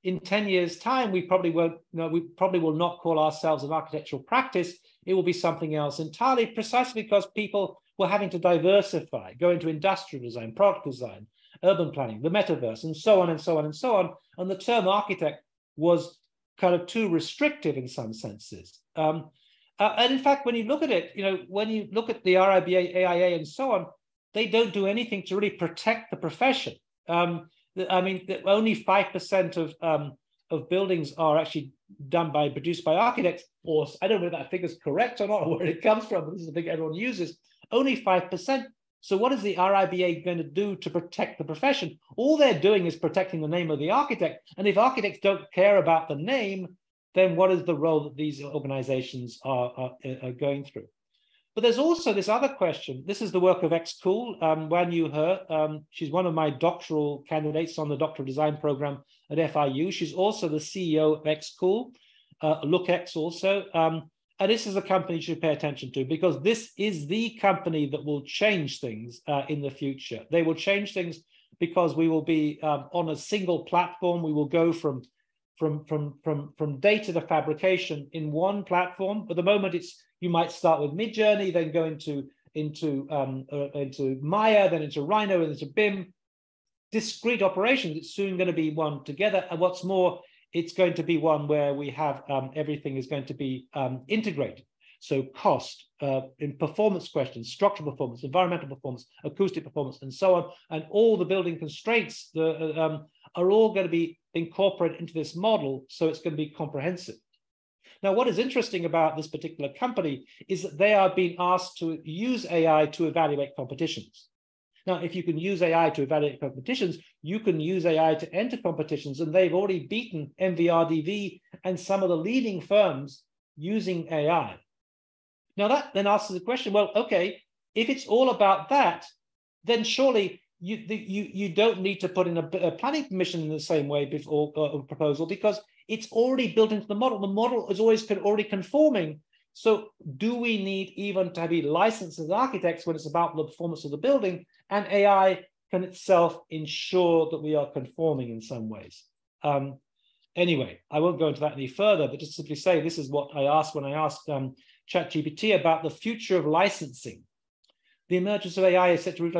In 10 years' time, we probably will not call ourselves an architectural practice. It will be something else entirely, precisely because people were having to diversify, go into industrial design, product design, urban planning, the metaverse, and so on and so on and so on. And the term architect was kind of too restrictive in some senses. And in fact, when you look at it, when you look at the RIBA, AIA, and so on, they don't do anything to really protect the profession. I mean, only 5% of buildings are actually produced by architects. Or I don't know if that figure is correct or not, or where it comes from. This is the figure everyone uses. Only 5%. So what is the RIBA going to do to protect the profession? All they're doing is protecting the name of the architect. And if architects don't care about the name, then what is the role that these organizations are going through? But there's also this other question. This is the work of ex-Cool, Wan Yu He. She's one of my doctoral candidates on the doctoral design program at FIU. She's also the CEO of ex-Cool, LookX also. And this is a company you should pay attention to, because this is the company that will change things in the future. They will change things because we will be on a single platform. We will go from data to fabrication in one platform. At the moment, you might start with Midjourney, then go into Maya, then into Rhino, and into BIM. Discrete operations. It's soon going to be one together. And what's more, it's going to be one where we have everything is going to be integrated. So cost, in performance questions, structural performance, environmental performance, acoustic performance, and so on, and all the building constraints are all going to be incorporated into this model, so it's going to be comprehensive. Now, what is interesting about this particular company is that they are being asked to use AI to evaluate competitions. Now, if you can use AI to evaluate competitions, you can use AI to enter competitions, and they've already beaten MVRDV and some of the leading firms using AI. Now, that then asks the question, well, okay, if it's all about that, then surely you don't need to put in a planning permission in the same way before a proposal, because it's already built into the model. The model is always already conforming. So do we need even to be licensed as architects when it's about the performance of the building? And AI can itself ensure that we are conforming in some ways. Anyway, I won't go into that any further, but just simply say this is what I asked when I asked ChatGPT about the future of licensing. The emergence of AI is set to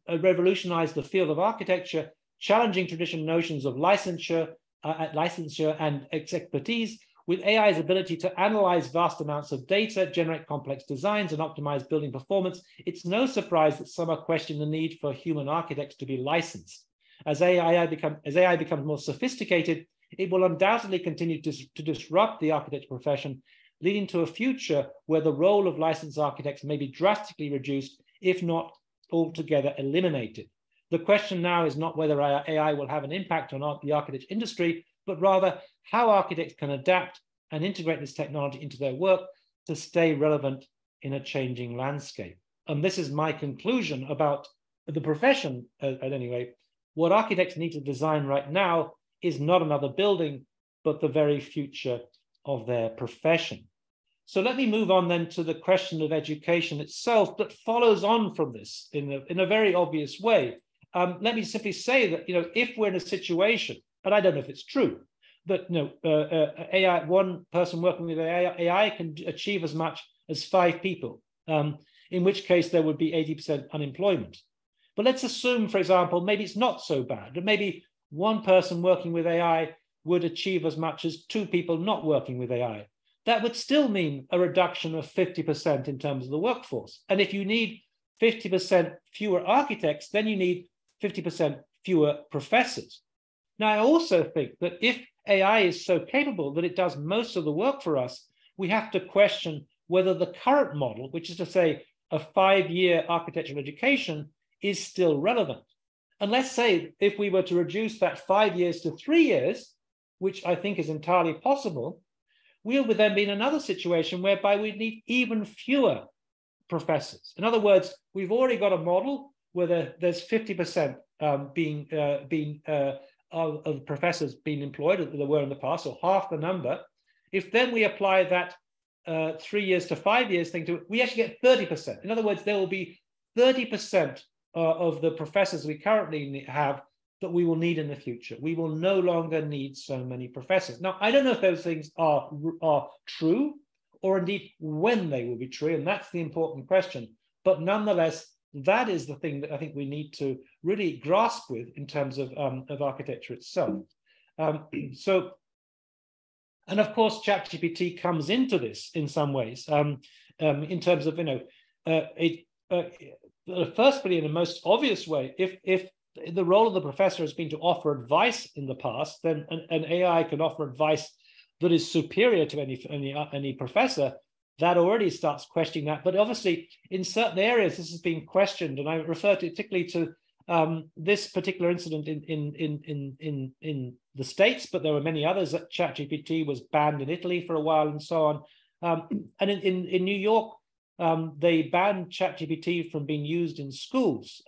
revolutionize the field of architecture, challenging traditional notions of licensure and expertise. With AI's ability to analyze vast amounts of data, generate complex designs, and optimize building performance, it's no surprise that some are questioning the need for human architects to be licensed. As AI becomes more sophisticated, it will undoubtedly continue to disrupt the architecture profession, leading to a future where the role of licensed architects may be drastically reduced, if not altogether eliminated. The question now is not whether AI will have an impact on the architecture industry, but rather how architects can adapt and integrate this technology into their work to stay relevant in a changing landscape. And this is my conclusion about the profession at any rate. What architects need to design right now is not another building, but the very future of their profession. So let me move on then to the question of education itself that follows on from this in a very obvious way. Let me simply say that, if we're in a situation, and I don't know if it's true, that AI, one person working with AI can achieve as much as 5 people, in which case there would be 80% unemployment. But let's assume, for example, maybe it's not so bad, that maybe one person working with AI would achieve as much as 2 people not working with AI. That would still mean a reduction of 50% in terms of the workforce. And if you need 50% fewer architects, then you need 50% fewer professors. Now, I also think that if AI is so capable that it does most of the work for us, we have to question whether the current model, which is to say a 5-year architectural education, is still relevant. And let's say if we were to reduce that 5 years to 3 years, which I think is entirely possible, we would then be in another situation whereby we need even fewer professors. In other words, we've already got a model where there's 50% of professors being employed as there were in the past, or half the number. If then we apply that 3 years to 5 years thing to, we actually get 30%. In other words, there will be 30% of the professors we currently have that we will need in the future. We will no longer need so many professors. Now, I don't know if those things are true, or indeed when they will be true, and that's the important question. But nonetheless, that is the thing that I think we need to really grasp with in terms of architecture itself. And of course, ChatGPT comes into this in some ways, in terms of, firstly, in the most obvious way, if the role of the professor has been to offer advice in the past, then an AI can offer advice that is superior to any professor. That already starts questioning that. But obviously, in certain areas, this has been questioned, and I refer particularly to this particular incident in the States, but there were many others. That ChatGPT was banned in Italy for a while, and so on. And in New York, they banned ChatGPT from being used in schools.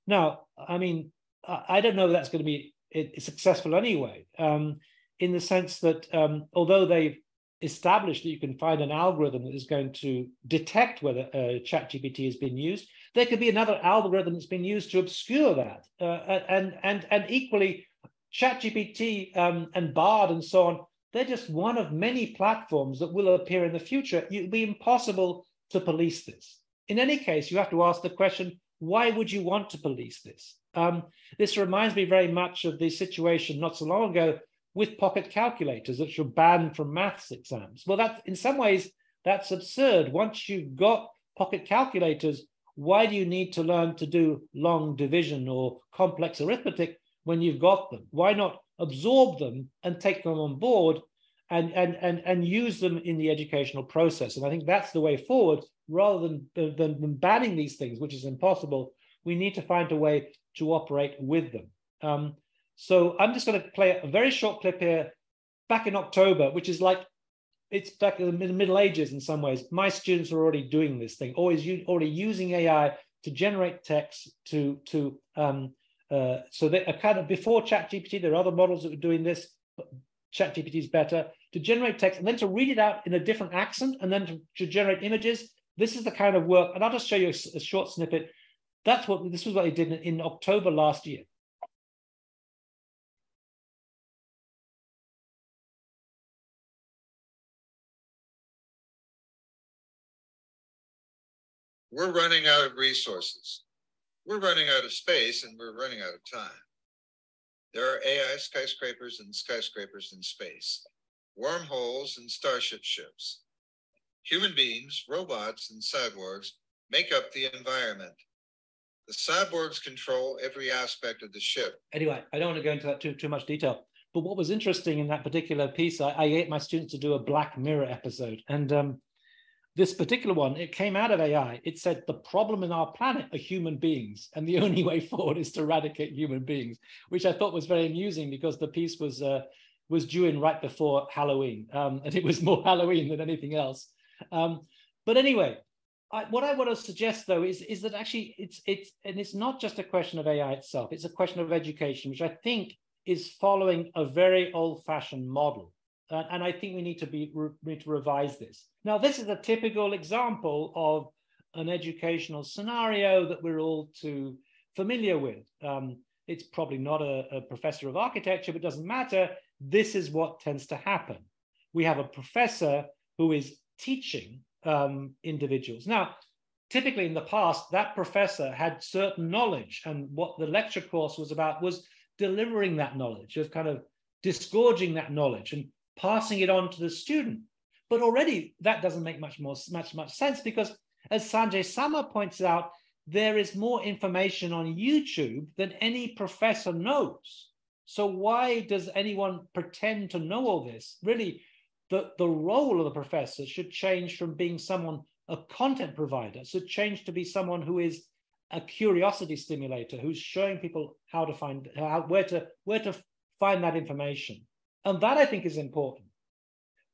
Now, I mean, I don't know if that's going to be successful anyway, in the sense that although they've established that you can find an algorithm that is going to detect whether ChatGPT has been used, there could be another algorithm that's been used to obscure that. And equally, ChatGPT and Bard and so on, they're just one of many platforms that will appear in the future. It would be impossible to police this. In any case, you have to ask the question, why would you want to police this? This reminds me very much of the situation not so long ago with pocket calculators that were banned from maths exams. Well, that in some ways, that's absurd. Once you've got pocket calculators, why do you need to learn to do long division or complex arithmetic when you've got them? Why not absorb them and take them on board and use them in the educational process? And I think that's the way forward, rather than banning these things, which is impossible. We need to find a way to operate with them. So I'm just going to play a very short clip here back in October, which is like, it's back in the Middle Ages in some ways. My students are already doing this thing, already using AI to generate text so they are kind of before ChatGPT. There are other models that are doing this, but ChatGPT is better to generate text and then to read it out in a different accent and then to generate images. This is the kind of work, and I'll just show you a short snippet. This was what they did in October last year.
We're running out of resources. We're running out of space, and we're running out of time. There are AI skyscrapers and skyscrapers in space, wormholes and starship ships. Human beings, robots, and cyborgs make up the environment. The cyborgs control every aspect of the ship. Anyway,
I don't want to go into that too much detail, but what was interesting in that particular piece, I get my students to do a Black Mirror episode, and this particular one, it came out of AI. It said the problem in our planet are human beings, and the only way forward is to eradicate human beings, which I thought was very amusing because the piece was due in right before Halloween, and it was more Halloween than anything else. But anyway, what I want to suggest though is that actually it's not just a question of AI itself. It's a question of education, which I think is following a very old-fashioned model. And I think we need to revise this. Now, this is a typical example of an educational scenario that we're all too familiar with. It's probably not a professor of architecture, but it doesn't matter. This is what tends to happen. We have a professor who is teaching individuals. Now, typically in the past, that professor had certain knowledge, and what the lecture course was about was delivering that knowledge, of kind of disgorging that knowledge and passing it on to the student. But already that doesn't make much sense, because as Sanjay Sama points out, there is more information on YouTube than any professor knows. So why does anyone pretend to know all this? Really, the role of the professor should change from being a content provider, should change to be someone who is a curiosity stimulator, who's showing people how to find where to find that information. And that, I think, is important.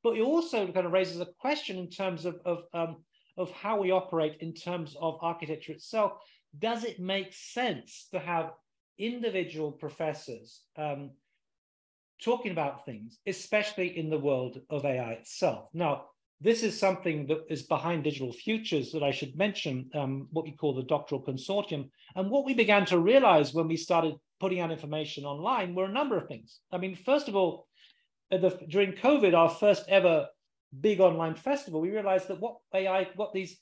But it also kind of raises a question in terms of how we operate in terms of architecture itself. Does it make sense to have individual professors talking about things, especially in the world of AI itself? Now, this is something that is behind Digital Futures that I should mention, what we call the Doctoral Consortium. And what we began to realize when we started putting out information online were a number of things. I mean, first of all, during COVID, our first ever big online festival, we realized that what these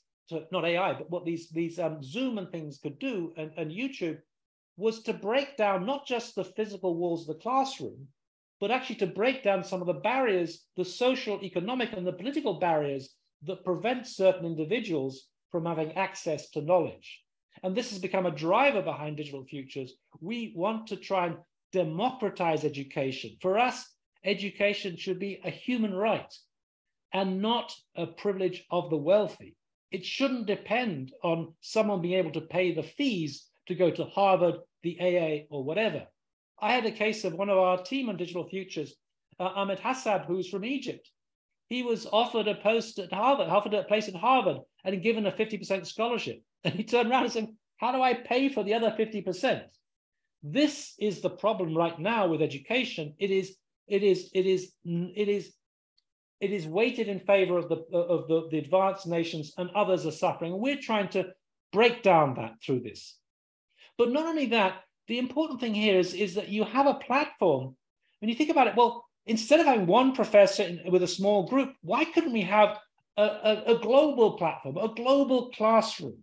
Zoom and things could do, and YouTube, was to break down not just the physical walls of the classroom, but actually to break down some of the barriers, the social, economic, and the political barriers that prevent certain individuals from having access to knowledge. And this has become a driver behind Digital Futures. We want to try and democratize education. For us, education should be a human right and not a privilege of the wealthy. It shouldn't depend on someone being able to pay the fees to go to Harvard, the AA, or whatever. I had a case of one of our team on Digital Futures, Ahmed Hassab, who's from Egypt. He was offered a post at Harvard, offered a place at Harvard, and given a 50% scholarship. And he turned around and said, how do I pay for the other 50%? This is the problem right now with education. It is weighted in favor of the advanced nations, and others are suffering. We're trying to break down that through this. But not only that, the important thing here is that you have a platform. When you think about it, well, instead of having one professor with a small group, why couldn't we have a global platform, a global classroom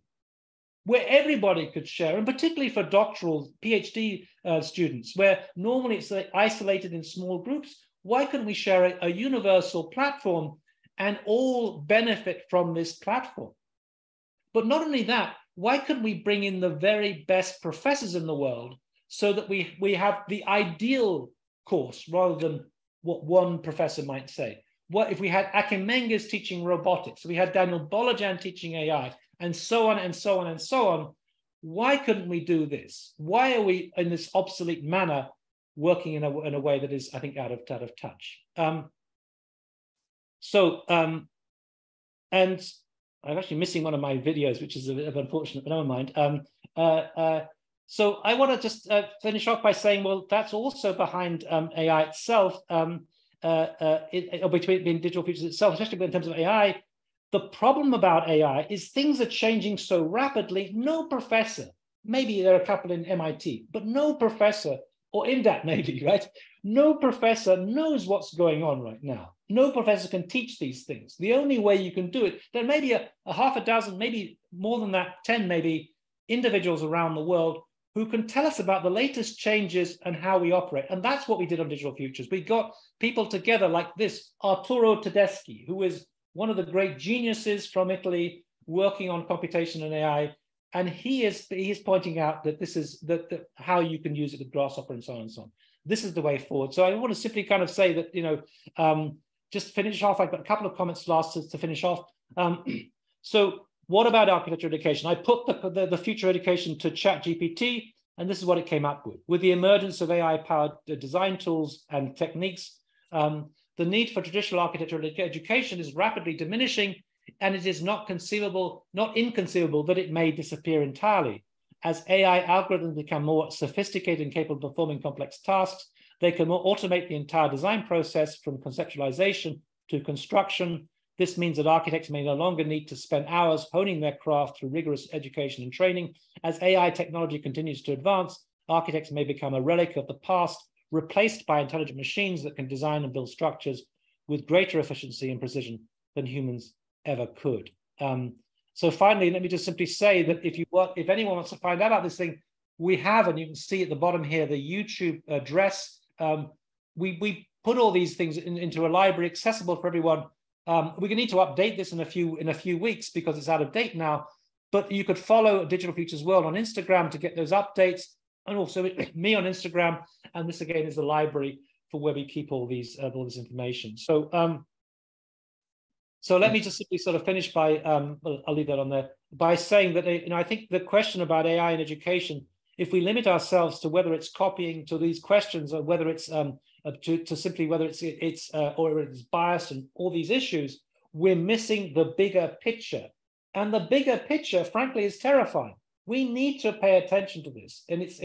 where everybody could share, and particularly for doctoral PhD students, where normally it's isolated in small groups? Why couldn't we share a universal platform and all benefit from this platform? But not only that, why couldn't we bring in the very best professors in the world so that we have the ideal course rather than what one professor might say? What if we had Akim Menges teaching robotics, we had Daniel Bolajan teaching AI, and so on and so on and so on? Why couldn't we do this? Why are we in this obsolete manner working in a way that is, I think, out of touch? And I'm actually missing one of my videos, which is a bit of unfortunate, but never mind. So I want to just finish off by saying, well, that's also behind AI itself, between Digital Futures itself, especially in terms of AI. The problem about AI is things are changing so rapidly. No professor, maybe there are a couple in MIT, but no professor, or INDAP maybe, right? No professor knows what's going on right now. No professor can teach these things. The only way you can do it, there may be a half a dozen, maybe more than that, 10 maybe, individuals around the world who can tell us about the latest changes and how we operate. And that's what we did on Digital Futures. We got people together like this, Arturo Tedeschi, who is one of the great geniuses from Italy working on computation and AI. And he is pointing out that this is how you can use it with Grasshopper and so on and so on. This is the way forward. So I want to simply kind of say that, just finish off. I've got a couple of comments last to finish off. So what about architecture education? I put the future education to ChatGPT, and this is what it came up with. With the emergence of AI-powered design tools and techniques, the need for traditional architectural education is rapidly diminishing, and it is not inconceivable that it may disappear entirely. As AI algorithms become more sophisticated and capable of performing complex tasks, they can more automate the entire design process from conceptualization to construction. This means that architects may no longer need to spend hours honing their craft through rigorous education and training. As AI technology continues to advance, architects may become a relic of the past, replaced by intelligent machines that can design and build structures with greater efficiency and precision than humans ever could. So finally, let me just simply say that if anyone wants to find out about this thing, we have, and you can see at the bottom here, the YouTube address. We put all these things into a library accessible for everyone. We're going to need to update this in a few weeks because it's out of date now. But you could follow Digital Futures World on Instagram to get those updates, and also me on Instagram. And this again is the library for where we keep all this information. So let me just simply sort of finish by I'll leave that on there by saying that I think the question about AI in education, if we limit ourselves to whether it's copying to these questions or whether it's to simply whether it's or it's biased and all these issues, we're missing the bigger picture. And the bigger picture, frankly, is terrifying. We need to pay attention to this, and it's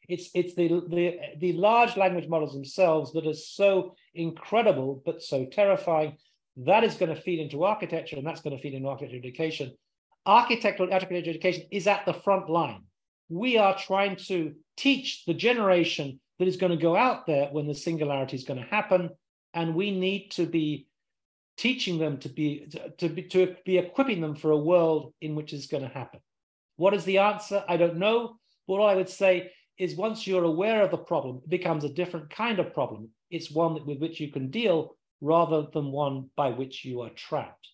the large language models themselves that are so incredible but so terrifying. That is going to feed into architecture, and that's going to feed into architecture education. Architectural education is at the front line. We are trying to teach the generation that is going to go out there when the singularity is going to happen, and we need to be teaching them to be equipping them for a world in which it's going to happen. What is the answer? I don't know. But all I would say is once you're aware of the problem, it becomes a different kind of problem. It's one with which you can deal rather than one by which you are trapped.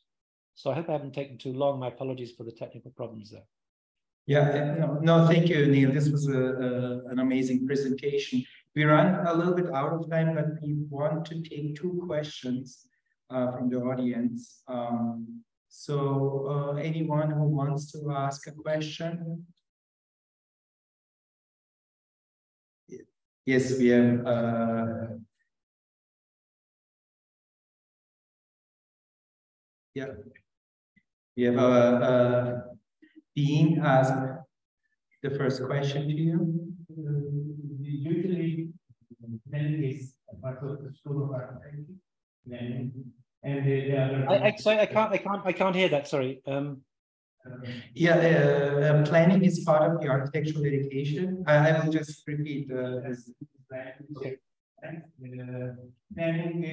So I hope I haven't taken too long. My apologies for the technical problems there.
Yeah, no, thank you, Neil. This was an amazing presentation. We ran a little bit out of time, but we want to take 2 questions from the audience. So anyone who wants to ask a question? Yes, we have. Yeah, we have a being asked the first question to you.
Usually, then is part of the School of Architecture. And the other.
Sorry, I can't hear that. Sorry.
Planning is part of the architectural education. I will just repeat.
Okay. Planning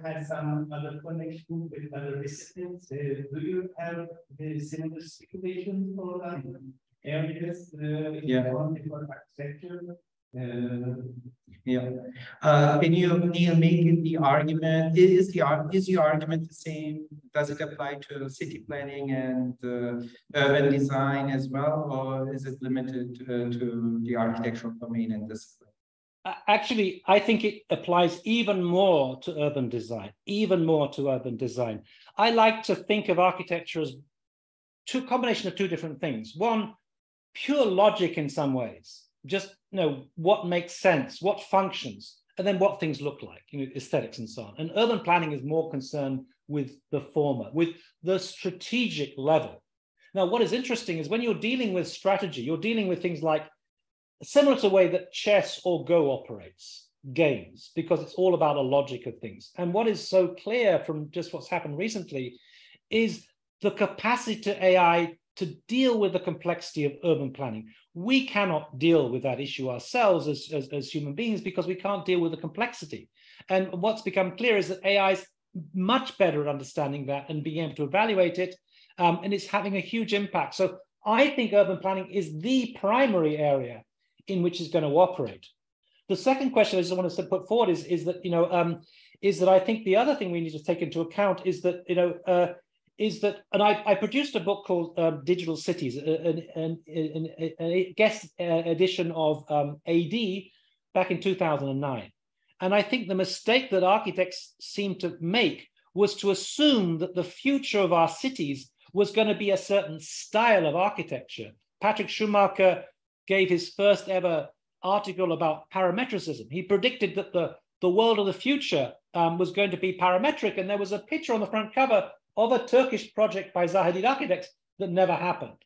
has some other connection with other disciplines. Do you have the similar speculation for that? Areas for architecture?
Can you, Neil, make the argument? Is your argument the same? Does it apply to city planning and urban design as well, or is it limited to the architectural domain and discipline?
Actually, I think it applies even more to urban design, I like to think of architecture as a combination of 2 different things. One, pure logic in some ways, just what makes sense, what functions, and then what things look like, aesthetics and so on. And urban planning is more concerned with the former, with the strategic level. Now, what is interesting is when you're dealing with strategy, you're dealing with things like similar to the way that chess or Go operates, games, because it's all about a logic of things. And what is so clear from just what's happened recently is the capacity to AI to deal with the complexity of urban planning. We cannot deal with that issue ourselves as human beings because we can't deal with the complexity. And what's become clear is that AI is much better at understanding that and being able to evaluate it, and it's having a huge impact. So I think urban planning is the primary area in which it's going to operate. The second question I just want to put forward is that I think the other thing we need to take into account is that and I produced a book called Digital Cities, a guest edition of AD back in 2009. And I think the mistake that architects seem to make was to assume that the future of our cities was going to be a certain style of architecture. Patrick Schumacher gave his first ever article about parametricism. He predicted that the world of the future was going to be parametric, and there was a picture on the front cover of a Turkish project by Zaha architects that never happened.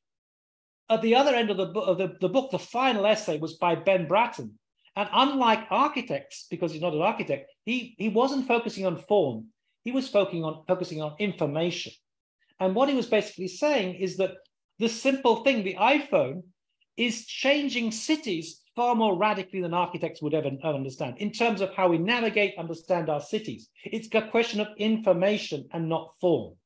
At the other end of the book, the final essay was by Ben Bratton. And unlike architects, because he's not an architect, he wasn't focusing on form. He was focusing on information. And what he was basically saying is that the simple thing, the iPhone, is changing cities far more radically than architects would ever understand in terms of how we navigate, understand our cities. It's a question of information and not form.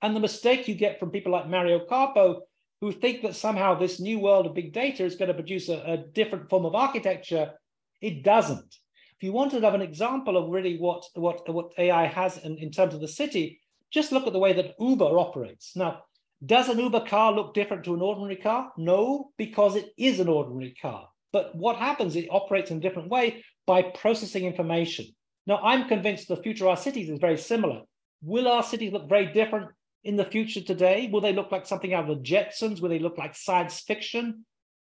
And the mistake you get from people like Mario Carpo, who think that somehow this new world of big data is going to produce a different form of architecture, it doesn't. If you want to have an example of really what AI has in terms of the city, just look at the way that Uber operates. Now, does an Uber car look different to an ordinary car? No, because it is an ordinary car. But what happens, it operates in a different way by processing information. Now, I'm convinced the future of our cities is very similar. Will our cities look very different in the future today? Will they look like something out of the Jetsons? Will they look like science fiction?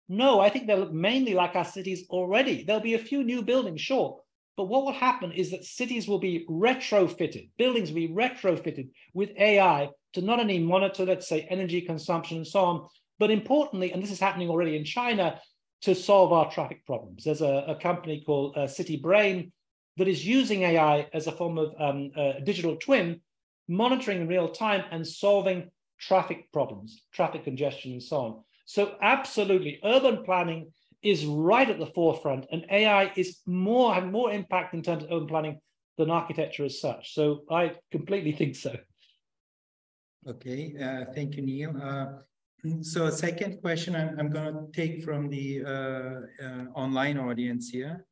No, I think they'll look mainly like our cities already. There'll be a few new buildings, sure. But what will happen is that cities will be retrofitted, buildings will be retrofitted with AI to not only monitor, let's say, energy consumption and so on, but importantly, and this is happening already in China, to solve our traffic problems. There's a company called City Brain that is using AI as a form of digital twin monitoring in real time and solving traffic problems, traffic congestion and so on. So absolutely, urban planning is right at the forefront, and AI is have more impact in terms of urban planning than architecture as such. So I completely think so.
Okay, thank you, Neil. So second question I'm going to take from the online audience here.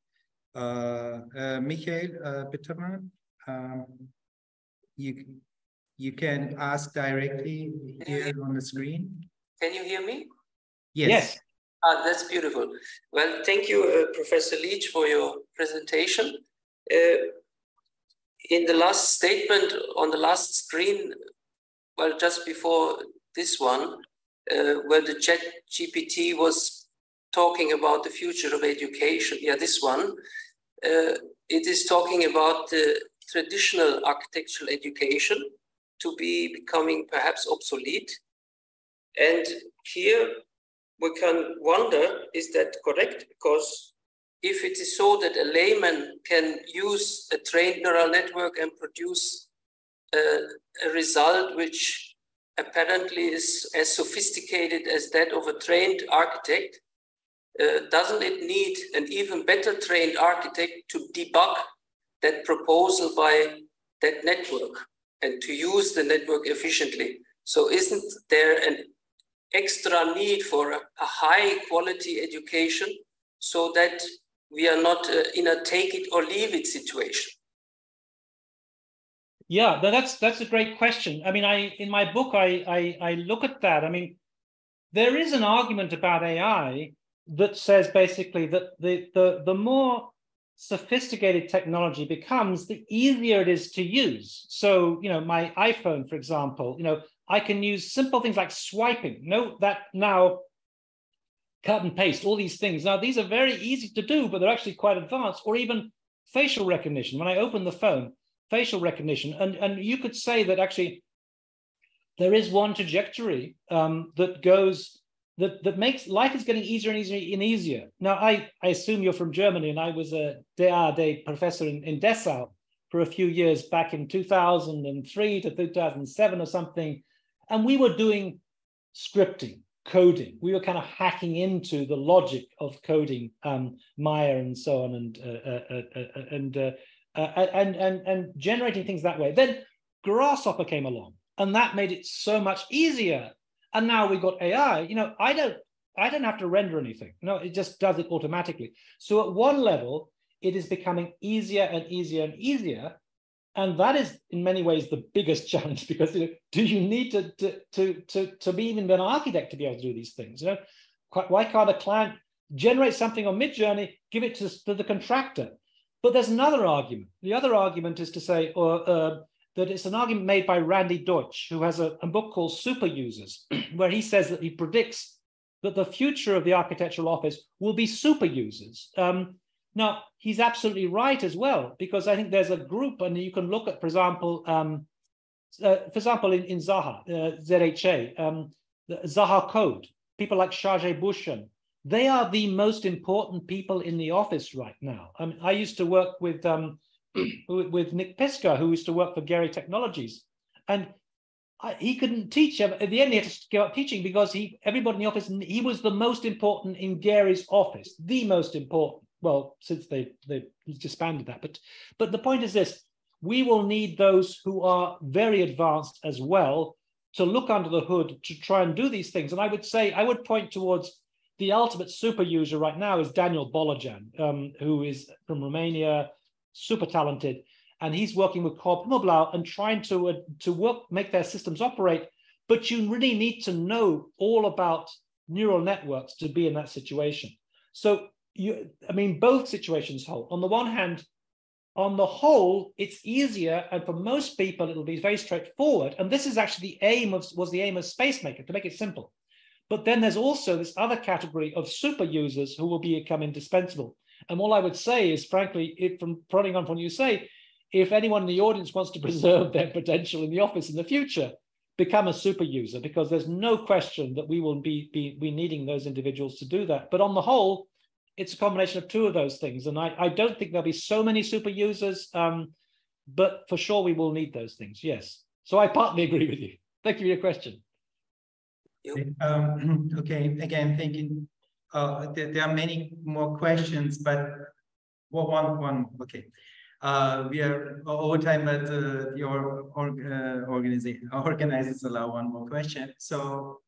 Michael Bittermann, you can ask directly here on the screen.
Can you hear me?
Yes.
That's beautiful. Well, thank you, Professor Leach, for your presentation. In the last statement on the last screen, well, just before this one, where the chat GPT was talking about the future of education, this one, it is talking about the traditional architectural education to be becoming perhaps obsolete. And here we can wonder, is that correct? Because if it is so that a layman can use a trained neural network and produce a result which apparently is as sophisticated as that of a trained architect, doesn't it need an even better trained architect to debug that proposal by that network and to use the network efficiently? So isn't there an extra need for a high quality education so that we are not in a take it or leave it situation?
Yeah, that's a great question. I mean, in my book, I look at that. I mean, there is an argument about AI that says basically that the more sophisticated technology becomes, the easier it is to use. So, my iPhone, for example, I can use simple things like swiping. Note that now, cut and paste, all these things. Now, these are very easy to do, but they're actually quite advanced. Or even facial recognition. When I open the phone, facial recognition. And you could say that actually there is one trajectory that makes life is getting easier and easier and easier. Now, I assume you're from Germany, and I was a DA professor in Dessau for a few years back in 2003 to 2007 or something. And we were doing scripting, coding. We were kind of hacking into the logic of coding, Maya and so on, and generating things that way. Then Grasshopper came along, and that made it so much easier. And now we've got AI. I don't have to render anything. No, it just does it automatically. So at one level, it is becoming easier and easier and easier. And that is, in many ways, the biggest challenge, because do you need to be even an architect to be able to do these things? Why can't a client generate something on Midjourney, give it to the contractor? But there's another argument. The other argument is to say that it's an argument made by Randy Deutsch, who has a book called Super Users, where he says that he predicts that the future of the architectural office will be super users. Now, he's absolutely right as well, because I think there's a group, and you can look at, for example, in Zaha, ZHA, the Zaha code, people like Shajay Bhushan, they are the most important people in the office right now. I mean, I used to work with Nick Piska, who used to work for Gary Technologies, and he couldn't teach. At the end, he had to give up teaching because everybody in the office, he was the most important in Gary's office, the most important. Well, since they disbanded that, but the point is this: we will need those who are very advanced as well to look under the hood to try and do these things. And I would say, I would point towards the ultimate super user right now is Daniel Bolojan, who is from Romania, super talented, and he's working with Corp Moblau and trying to make their systems operate. But you really need to know all about neural networks to be in that situation. So both situations hold. On the one hand, on the whole, it's easier, and for most people, it'll be very straightforward. And this is actually was the aim of SpaceMaker, to make it simple. But then there's also this other category of super users who will become indispensable. And all I would say is, frankly, from prodding on from what you say, if anyone in the audience wants to preserve their potential in the office in the future, become a super user, because there's no question that we will be needing those individuals to do that. But on the whole, it's a combination of two of those things. And I don't think there'll be so many super users, but for sure we will need those things, yes. So I partly agree with you. Thank you for your question.
Okay, again, thinking there are many more questions, but one. Okay, we are over time, but your organizers allow one more question. So.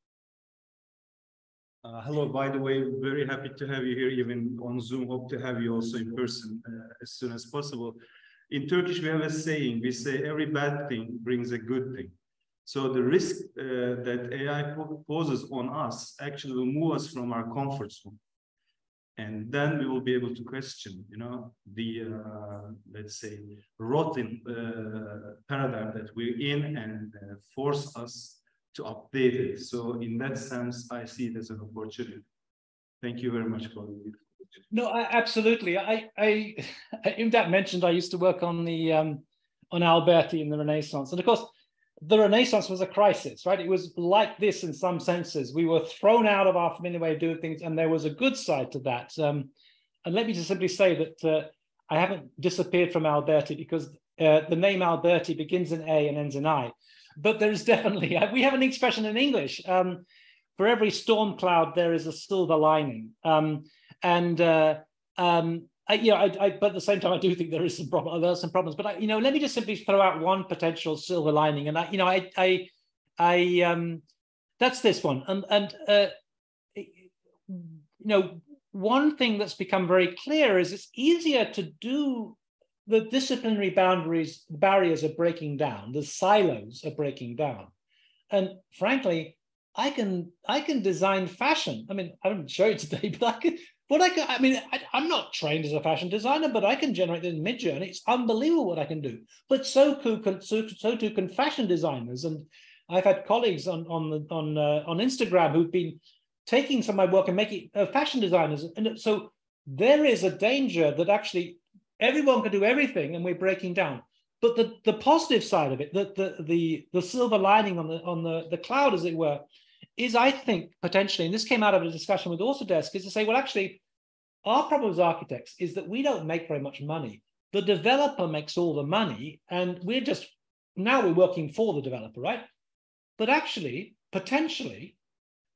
Hello, by the way, very happy to have you here, even on Zoom. Hope to have you also in person as soon as possible. In Turkish, we have a saying, we say every bad thing brings a good thing. So the risk that AI poses on us actually will move us from our comfort zone. And then we will be able to question, you know, the, let's say, rotten paradigm that we're in and force us to update it. So in that sense, I see it as an opportunity. Thank you very much for the.
No, absolutely. Imdat mentioned I used to work on the on Alberti in the Renaissance, and of course, the Renaissance was a crisis, right? It was like this in some senses. We were thrown out of our familiar way of doing things, and there was a good side to that. And let me just simply say that I haven't disappeared from Alberti because the name Alberti begins in A and ends in I. But there is definitely, we have an expression in English, for every storm cloud, there is a silver lining. But at the same time, I do think there is some problem. There are some problems, but let me just simply throw out one potential silver lining, and that's this one. One thing that's become very clear is it's easier to do. The disciplinary barriers are breaking down. The silos are breaking down, and frankly, I can design fashion. I mean, I won't show you today, but I'm not trained as a fashion designer, but I can generate it in Midjourney. It's unbelievable what I can do. But so too can fashion designers. And I've had colleagues on Instagram who've been taking some of my work and making fashion designers. And so there is a danger that actually everyone can do everything, and we're breaking down. But the positive side of it, the silver lining on the cloud, as it were, is, I think, potentially, and this came out of a discussion with Autodesk, is to say, well, actually, our problem as architects is that we don't make very much money. The developer makes all the money, and we're working for the developer, right? But actually, potentially,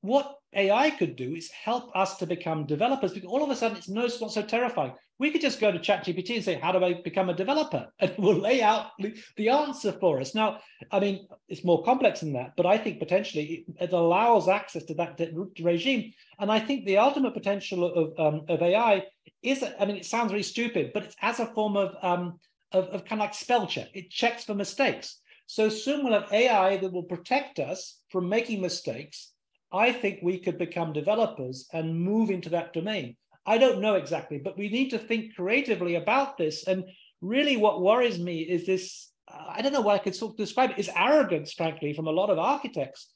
what AI could do is help us to become developers, because all of a sudden it's not so terrifying. We could just go to ChatGPT and say, how do I become a developer? And it will lay out the answer for us. Now, I mean, it's more complex than that, but I think potentially it allows access to that regime. And I think the ultimate potential of AI is, I mean, it sounds really stupid, but it's as a form of kind of like spell check. It checks for mistakes. So soon we'll have AI that will protect us from making mistakes. I think we could become developers and move into that domain. I don't know exactly, but we need to think creatively about this. And really what worries me is this, I don't know what I could sort of describe it, is arrogance, frankly, from a lot of architects,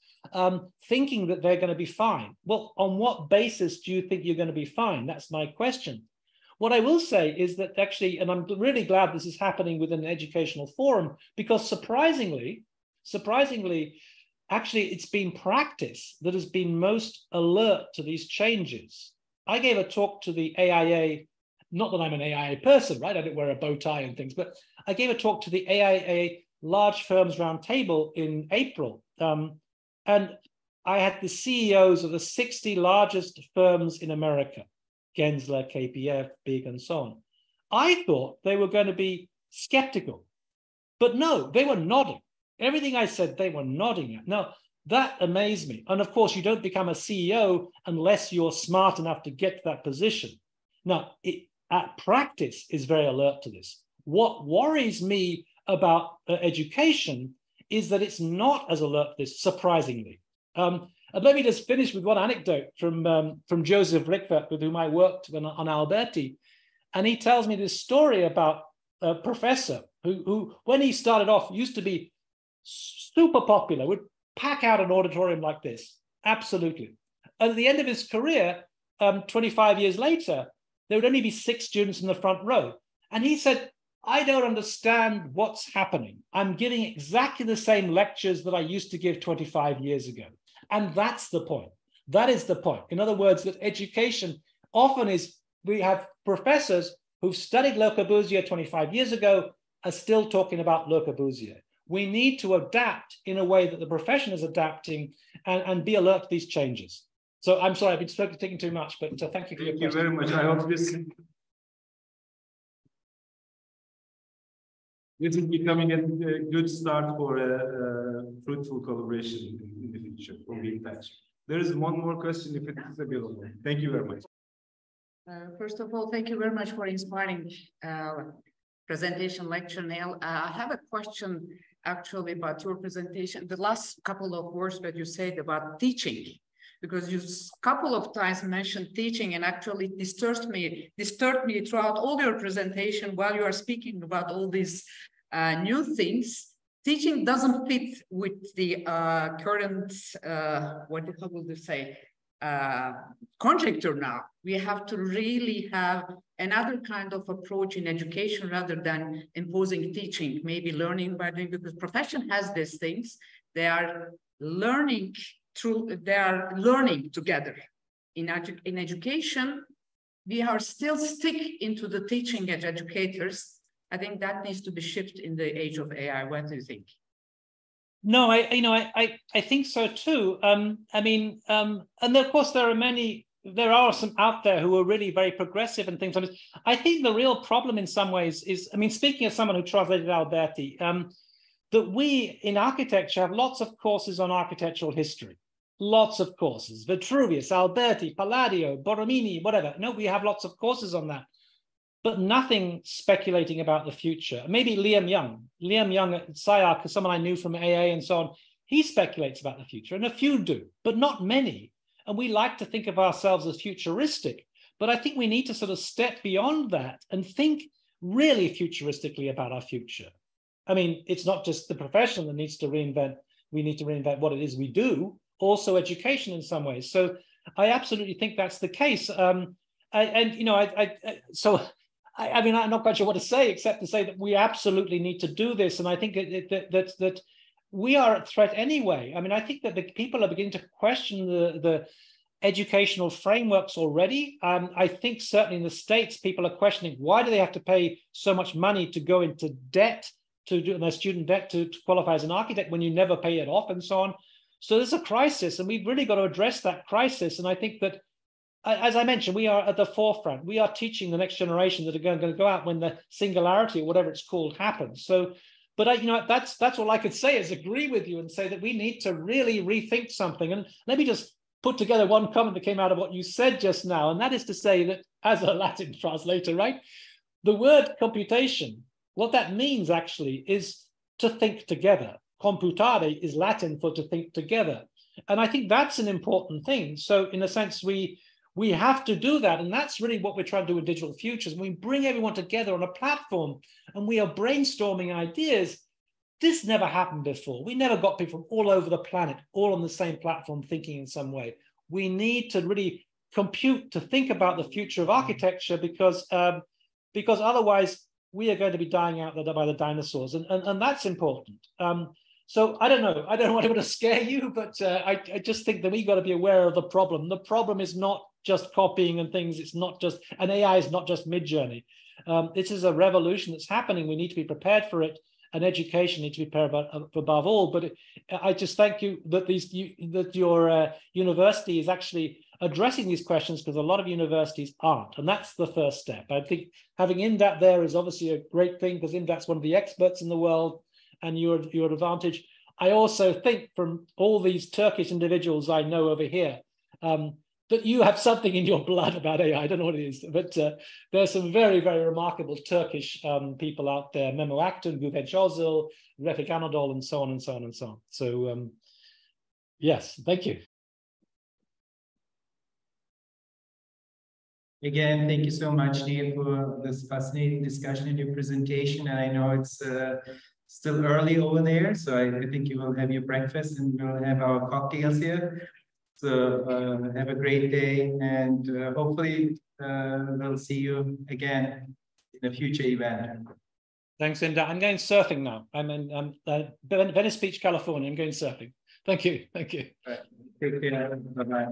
thinking that they're going to be fine. Well, on what basis do you think you're going to be fine? That's my question. What I will say is that actually, and I'm really glad this is happening within an educational forum, because surprisingly, actually, it's been practice that has been most alert to these changes. I gave a talk to the AIA, not that I'm an AIA person, right? I don't wear a bow tie and things, but I gave a talk to the AIA Large Firms Roundtable in April. And I had the CEOs of the 60 largest firms in America, Gensler, KPF, Big, and so on. I thought they were going to be skeptical, but no, they were nodding. Everything I said, they were nodding at. Now, that amazed me. And of course, you don't become a CEO unless you're smart enough to get to that position. Now, practice is very alert to this. What worries me about education is that it's not as alert to this, surprisingly. And let me just finish with one anecdote from Joseph Rickfeld, with whom I worked on Alberti. And he tells me this story about a professor who, when he started off, used to be super popular, would pack out an auditorium like this, absolutely. And at the end of his career, 25 years later, there would only be 6 students in the front row. And he said, I don't understand what's happening. I'm giving exactly the same lectures that I used to give 25 years ago. And that's the point. That is the point. In other words, that education often is, we have professors who've studied Le Corbusier 25 years ago are still talking about Le Corbusier. We need to adapt in a way that the profession is adapting and be alert to these changes. So I'm sorry, I've been taking too much, but thank you for your question.
Thank you very much. I hope this is becoming a good start for a fruitful collaboration in the future. We'll be in touch. There is one more question if it is available. Thank you very much.
First of all, thank you very much for inspiring presentation lecture, Neil. I have a question actually about your presentation. The last couple of words that you said about teaching, because you a couple of times mentioned teaching, and actually disturbed me throughout all your presentation while you are speaking about all these new things. Teaching doesn't fit with the current, how would you say, conjecture now. We have to really have another kind of approach in education rather than imposing teaching, maybe learning by doing, because profession has these things. They are learning together. In education, we are still stuck into the teaching as educators. I think that needs to be shifted in the age of AI. What do you think?
No, I think so too. And of course there are some out there who are really very progressive and things like this. I think the real problem in some ways is, speaking as someone who translated Alberti, that we in architecture have lots of courses on architectural history, lots of courses, Vitruvius, Alberti, Palladio, Borromini, whatever. No, we have lots of courses on that, but nothing speculating about the future. Maybe Liam Young at SciArc, someone I knew from AA and so on, he speculates about the future, and a few do, but not many. And we like to think of ourselves as futuristic, but I think we need to sort of step beyond that and think really futuristically about our future. It's not just the profession that needs to reinvent, we need to reinvent what it is we do, also education in some ways. So I absolutely think that's the case. I'm not quite sure what to say, except to say that we absolutely need to do this. And I think that we are at threat anyway. I think that the people are beginning to question the educational frameworks already. I think certainly in the States, people are questioning, why do they have to pay so much money to go into debt, to do their student debt to qualify as an architect when you never pay it off and so on. So there's a crisis, and we've really got to address that crisis. And I think that, as I mentioned, we are at the forefront. We are teaching the next generation that are going to go out when the singularity or whatever it's called happens. So, but that's all I could say is agree with you and say that we need to really rethink something. And let me just put together one comment that came out of what you said just now, and that is to say that as a Latin translator, right, the word computation, what that means actually is to think together. Computare is Latin for to think together. And I think that's an important thing. So in a sense, we have to do that. And that's really what we're trying to do in Digital Futures. We bring everyone together on a platform and we are brainstorming ideas. This never happened before. We never got people from all over the planet, all on the same platform thinking in some way. We need to really compute to think about the future of architecture because otherwise we are going to be dying out by the dinosaurs. And that's important. So I don't know. I don't want to scare you, but I just think that we got to be aware of the problem. The problem is not just copying and things. It's not just, and AI is not just Midjourney. This is a revolution that's happening. We need to be prepared for it, and education needs to be prepared above all. But I just thank you that your university is actually addressing these questions, because a lot of universities aren't, and that's the first step. I think having IMDAT there is obviously a great thing, because IMDAT's one of the experts in the world, and your advantage. I also think from all these Turkish individuals I know over here, that you have something in your blood about AI. I don't know what it is, but there's some very, very remarkable Turkish people out there, Memo Aktan, Güvenç Özil, Refik Anadol, and so on and so on and so on. So yes, thank you.
Again, thank you so much, Neil, for this fascinating discussion and your presentation. And I know it's still early over there, so I think you will have your breakfast and we'll have our cocktails here. So have a great day, and hopefully we'll see you again in a future event.
Thanks, Inda. I'm going surfing now. I'm in Venice Beach, California. I'm going surfing. Thank you. Thank you.
Take care. Bye-bye.